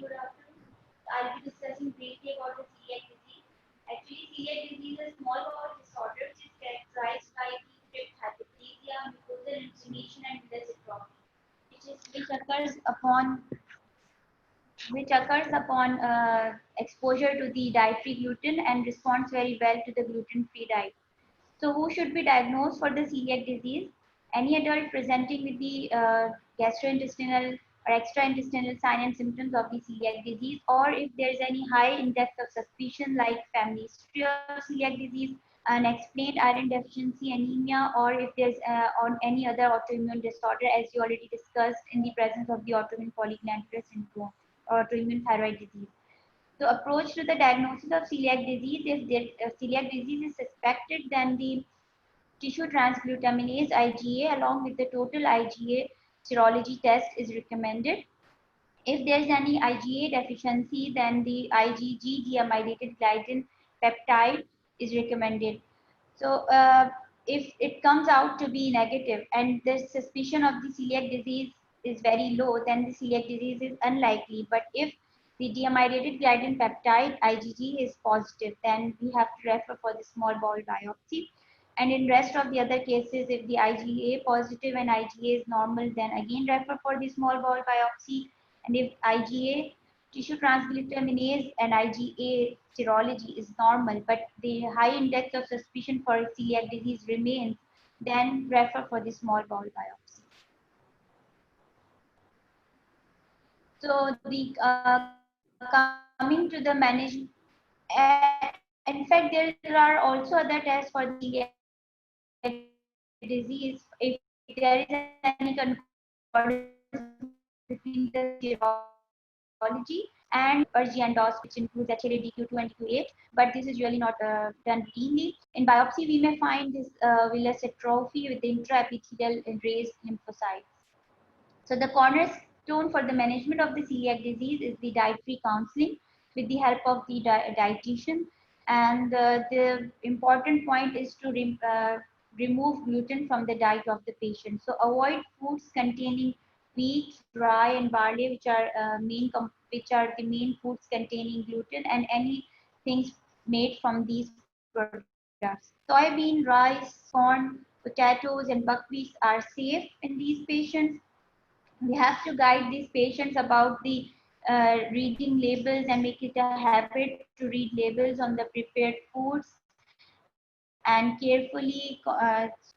Good afternoon. I'll be discussing briefly about the celiac disease. Actually, celiac disease is a small bowel disorder which is characterized by deep hyperplasia, mucosal inflammation, and velocitrophy. Which occurs upon exposure to the dietary gluten and responds very well to the gluten-free diet. So, who should be diagnosed for the celiac disease? Any adult presenting with the gastrointestinal or extraintestinal sign and symptoms of the celiac disease, or if there is any high index of suspicion like family history of celiac disease, unexplained iron deficiency anemia, or if there's on any other autoimmune disorder, as you already discussed, in the presence of the autoimmune polyglandular syndrome or autoimmune thyroid disease. So approach to the diagnosis of celiac disease: if the celiac disease is suspected, then the tissue transglutaminase IgA along with the total IgA serology test is recommended. If there is any IgA deficiency, then the IgG deamidated gliadin peptide is recommended. So if it comes out to be negative and the suspicion of the celiac disease is very low, then the celiac disease is unlikely. But if the deamidated gliadin peptide IgG is positive, then we have to refer for the small bowel biopsy. And in rest of the other cases, if the IgA positive and IgA is normal, then again refer for the small bowel biopsy. And if IgA tissue transglutaminase and IgA serology is normal, but the high index of suspicion for celiac disease remains, then refer for the small bowel biopsy. So the coming to the management, in fact, there are also other tests for celiac disease. If there is any concordance between the serology and endoscopy, which includes HLA DQ2 and DQ8, but this is really not done routinely. In biopsy, we may find this velocitrophy with intraepithelial and raised lymphocytes. So the cornerstone for the management of the celiac disease is the dietary counseling with the help of the dietitian. And the important point is to remove gluten from the diet of the patient. So avoid foods containing wheat, rye, and barley, which are the main foods containing gluten, and any things made from these products. Soybean, rice, corn, potatoes, and buckwheat are safe in these patients. We have to guide these patients about the reading labels and make it a habit to read labels on the prepared foods. and carefully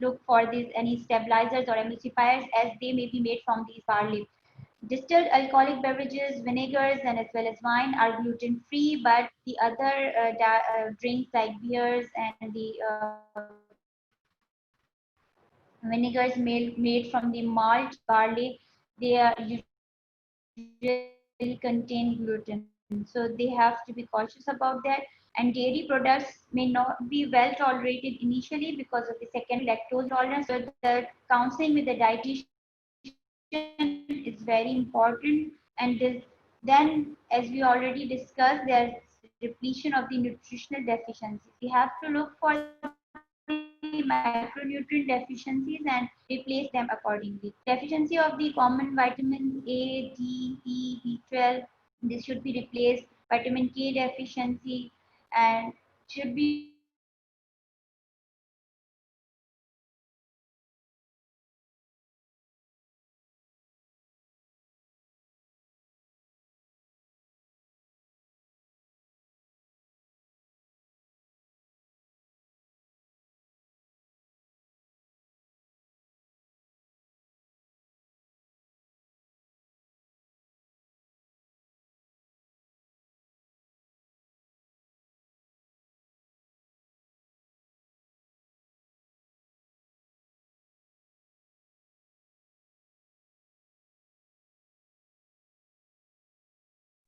look for these any stabilizers or emulsifiers, as they may be made from these barley. Distilled alcoholic beverages, vinegars, and as well as wine are gluten free, but the other drinks like beers and the vinegars made from the malt barley, they are usually contain gluten. So they have to be cautious about that. And dairy products may not be well tolerated initially because of the secondary lactose tolerance. So the counseling with the dietitian is very important. And then, as we already discussed, there's depletion of the nutritional deficiencies. We have to look for the micronutrient deficiencies and replace them accordingly. Deficiency of the common vitamins A, D, E, B12, this should be replaced. Vitamin K deficiency and should be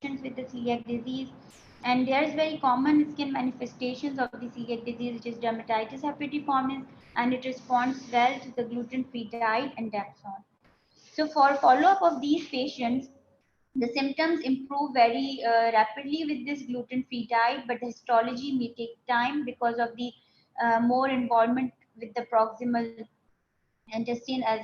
replaced with the with the celiac disease. And there's very common skin manifestations of the celiac disease, which is dermatitis herpetiformis, and it responds well to the gluten-free diet and Dapsone. So for follow-up of these patients, the symptoms improve very rapidly with this gluten-free diet, but the histology may take time because of the more involvement with the proximal intestine as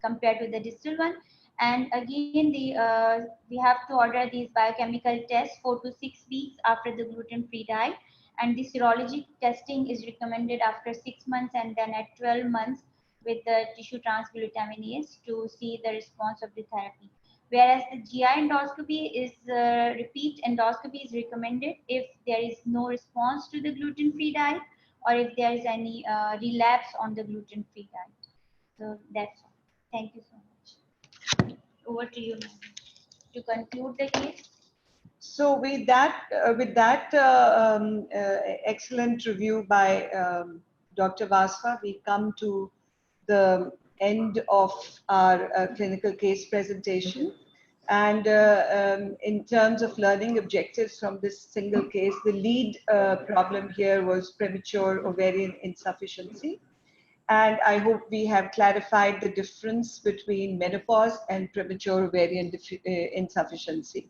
compared to the distal one. And again, we have to order these biochemical tests 4 to 6 weeks after the gluten-free diet. And the serologic testing is recommended after 6 months and then at 12 months with the tissue transglutaminase to see the response of the therapy. Whereas the GI endoscopy is repeat endoscopy is recommended if there is no response to the gluten-free diet or if there is any relapse on the gluten-free diet. So that's all. Thank you so much. Over to you, ma'am, to conclude the case. So with that excellent review by Dr. Wasfa, we come to the end of our clinical case presentation. And in terms of learning objectives from this single case, the lead problem here was premature ovarian insufficiency. And I hope we have clarified the difference between menopause and premature ovarian insufficiency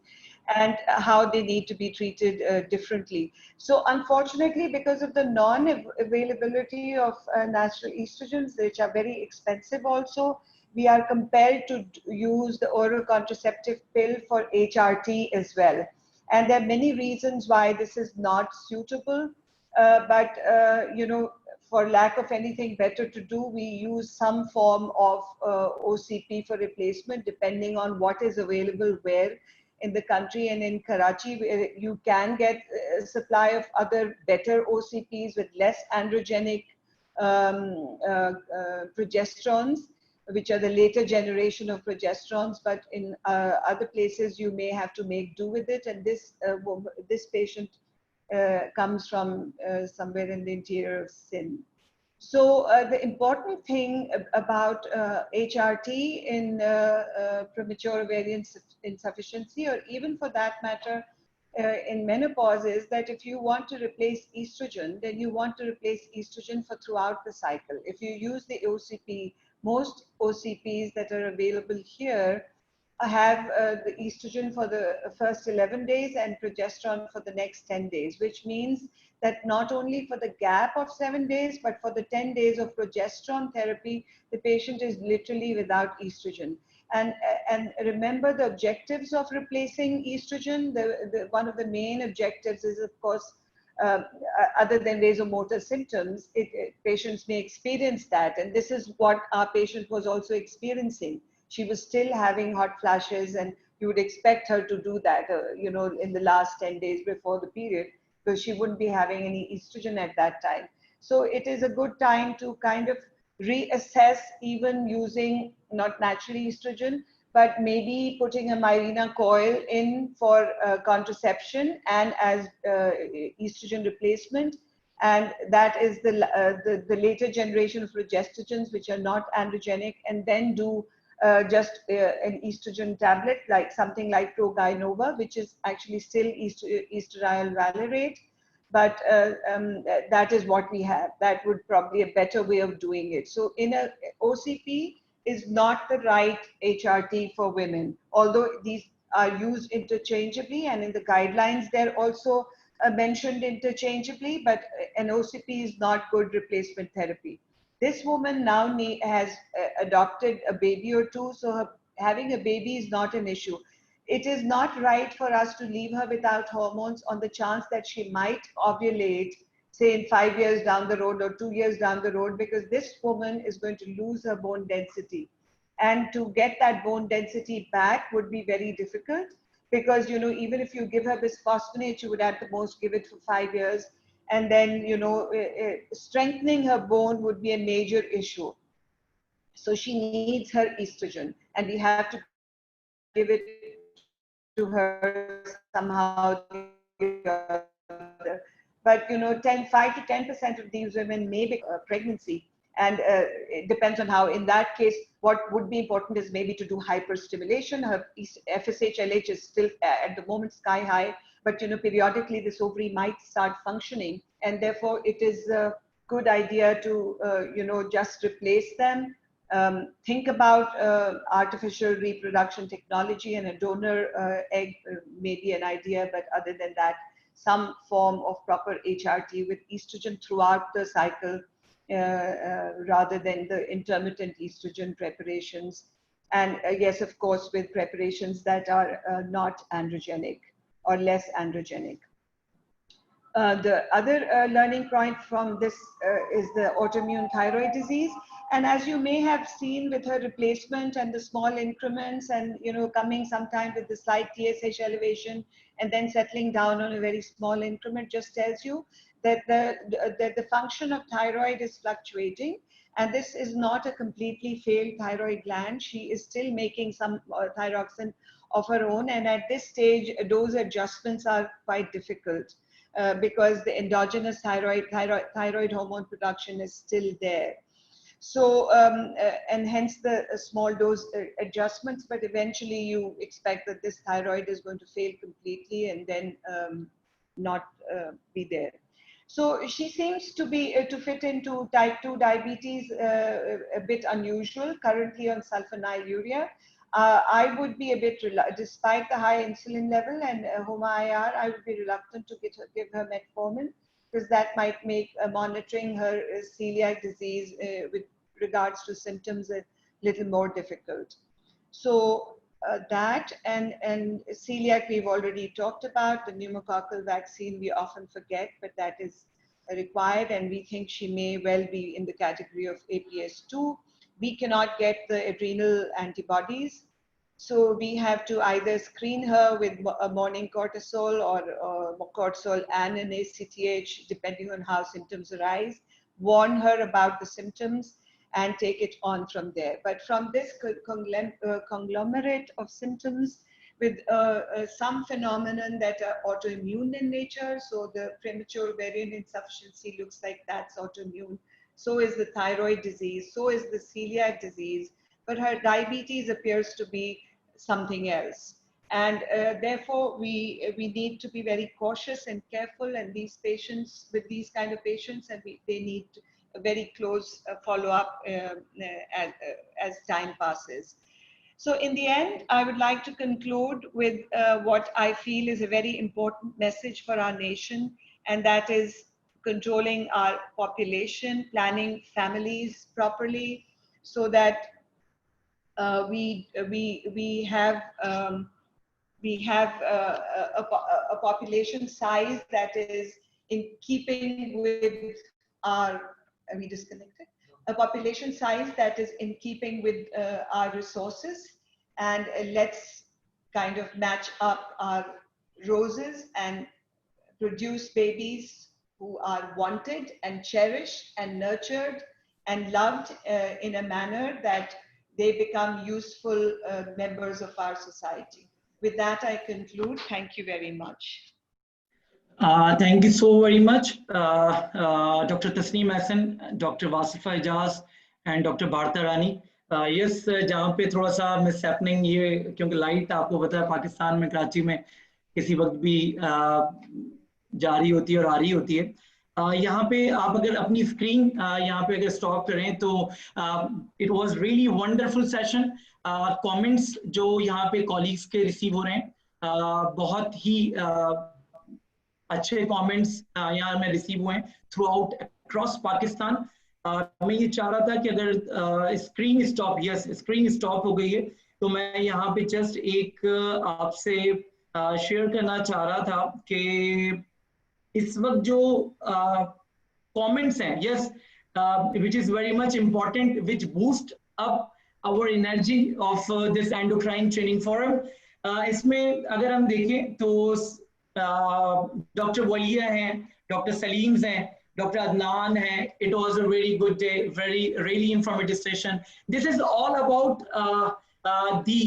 and how they need to be treated differently. So unfortunately, because of the non-availability of natural estrogens, which are very expensive also, we are compelled to use the oral contraceptive pill for HRT as well. And there are many reasons why this is not suitable, but you know, for lack of anything better to do, we use some form of OCP for replacement, depending on what is available where in the country. And in Karachi, you can get a supply of other better OCPs with less androgenic progesterones, which are the later generation of progesterones. But in other places, you may have to make do with it. And this patient comes from somewhere in the interior of Sindh. So the important thing about HRT in premature ovarian insufficiency, or even for that matter in menopause, is that if you want to replace estrogen, then you want to replace estrogen for throughout the cycle. If you use the OCP, most OCPs that are available here have the estrogen for the first 11 days and progesterone for the next 10 days, which means that not only for the gap of 7 days, but for the 10 days of progesterone therapy, the patient is literally without estrogen. And remember the objectives of replacing estrogen. One of the main objectives is, of course, other than vasomotor symptoms, patients may experience that. And this is what our patient was also experiencing. She was still having hot flashes, and you would expect her to do that, you know, in the last 10 days before the period, because she wouldn't be having any estrogen at that time. So it is a good time to kind of reassess, even using not naturally estrogen, but maybe putting a Mirena coil in for contraception and as estrogen replacement. And that is the later generation of progestogens, which are not androgenic, and then do just an estrogen tablet, like something like Proginova, which is actually still estradiol valerate. But that is what we have. That would probably a better way of doing it. So in a OCP is not the right HRT for women, although these are used interchangeably, and in the guidelines they're also mentioned interchangeably, but an OCP is not good replacement therapy. This woman now has adopted a baby or two, so having a baby is not an issue. It is not right for us to leave her without hormones on the chance that she might ovulate, say in 5 years down the road or 2 years down the road, because this woman is going to lose her bone density. And to get that bone density back would be very difficult, because, even if you give her bisphosphonates, you would at the most give it for 5 years. And then, strengthening her bone would be a major issue. So she needs her estrogen, and we have to give it to her somehow. But 5 to 10% of these women may be pregnancy, and it depends on how. In that case, what would be important is maybe to do hyperstimulation. Her FSH-LH is still at the moment sky high, but periodically this ovary might start functioning, and therefore it is a good idea to just replace them. Think about artificial reproduction technology, and a donor egg may be an idea, but other than that, some form of proper HRT with estrogen throughout the cycle, rather than the intermittent estrogen preparations. And yes, of course, with preparations that are not androgenic or less androgenic. The other learning point from this is the autoimmune thyroid disease. And as you may have seen with her replacement and the small increments, and coming sometime with the slight TSH elevation and then settling down on a very small increment, just tells you that the function of thyroid is fluctuating. And this is not a completely failed thyroid gland. She is still making some thyroxine of her own. And at this stage, dose adjustments are quite difficult. Because the endogenous thyroid hormone production is still there. So, and hence the small dose adjustments, but eventually you expect that this thyroid is going to fail completely and then not be there. So she seems to be to fit into type 2 diabetes, a bit unusual, currently on sulfonylurea. I would be a bit, despite the high insulin level and HOMA-IR, I would be reluctant to give her metformin, because that might make monitoring her celiac disease with regards to symptoms a little more difficult. So that and celiac we've already talked about. The pneumococcal vaccine we often forget, but that is required, and we think she may well be in the category of APS2. We cannot get the adrenal antibodies, so we have to either screen her with a morning cortisol or cortisol and an ACTH, depending on how symptoms arise, warn her about the symptoms, and take it on from there. But from this conglomerate of symptoms, with some phenomenon that are autoimmune in nature, so the premature ovarian insufficiency looks like that's autoimmune. So is the thyroid disease, so is the celiac disease, but her diabetes appears to be something else. And therefore, we need to be very cautious and careful, and these patients, with these kind of patients, and they need a very close follow-up as time passes. So in the end, I would like to conclude with what I feel is a very important message for our nation, and that is controlling our population, planning families properly, so that we have a population size that is in keeping with our. Are we disconnected? A population size that is in keeping with our resources, and let's kind of match up our roses and produce babies who are wanted and cherished and nurtured and loved in a manner that they become useful members of our society. With that, I conclude. Thank you very much. Thank you so very much, Dr. Tasnim Ahsan, Dr. Wasfa Aijaz, and Dr. Bharta Rani. Yes, जहाँ पे थोड़ा सा miss happening ये क्योंकि light आपको पता है पाकिस्तान में कराची में किसी वक्त भी जारी होती है और आ रही होती है. यहाँ पे आप अगर अपनी स्क्रीन यहाँ पे अगर स्टॉप करें तो it was really wonderful session. Comments जो यहाँ पे कॉलीग्स के रिसीव हो रहे हैं बहुत ही अच्छे कमेंट्स यहाँ में रिसीव हुए हैं थ्रू आउट अक्रॉस पाकिस्तान. मैं ये चाह रहा था कि अगर screen stop, yes screen stop हो गई है, तो मैं यहाँ पे जस्ट एक आपसे शेयर करना चाह रहा था कि इस वक्त जो कमेंट्स हैं, yes which is very much important, which boost up our energy of this endocrine training forum. इसमें अगर हम देखें तो डॉक्टर वलिया हैं, डॉक्टर सलीम्स हैं, Dr. Adnan hai. It was a very good day, really informative session. This is all about the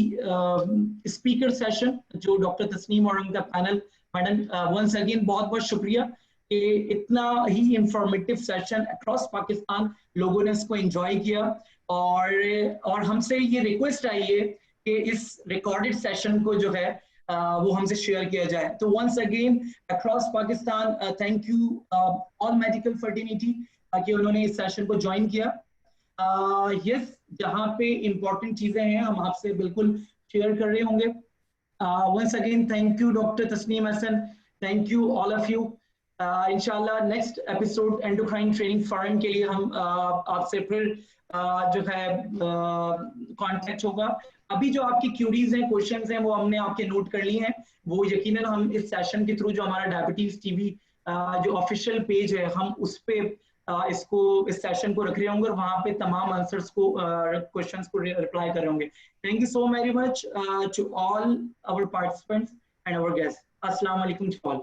speaker session जो Dr. Tasnim और उनका panel. Madam, once again बहुत शुक्रिया कि इतना ही informative session across Pakistan लोगों ने इसको enjoy किया और हमसे ये request आई है कि इस recorded session को जो है वो हमसे शेयर किया जाए. तो once again across Pakistan thank you all medical fraternity कि उन्होंने इस सेशन को ज्वाइन किया. yes, जहाँ पे important चीजें हैं हम आपसे बिल्कुल शेयर कर रहे होंगे. once again thank you Dr. Tasnim Ahsan, thank you all of you. इंशाल्लाह next episode endocrine training forum के लिए हम आपसे फिर जो है कांटेक्ट होगा. अभी जो आपकी क्यूरीज हैं, क्वेश्चंस हैं, वो हमने आपके नोट कर लिए हैं. वो यकीनन हम इस सेशन के थ्रू जो हमारा डायबिटीज टीवी जो ऑफिशियल पेज है हम उस पे इस सेशन को रख रहे होंगे और वहाँ पे तमाम आंसर्स को क्वेश्चंस को रिप्लाई कर रहे होंगे. Thank you so very much to all our participants and our guest. अस्सलाम वालेकुम टू ऑल.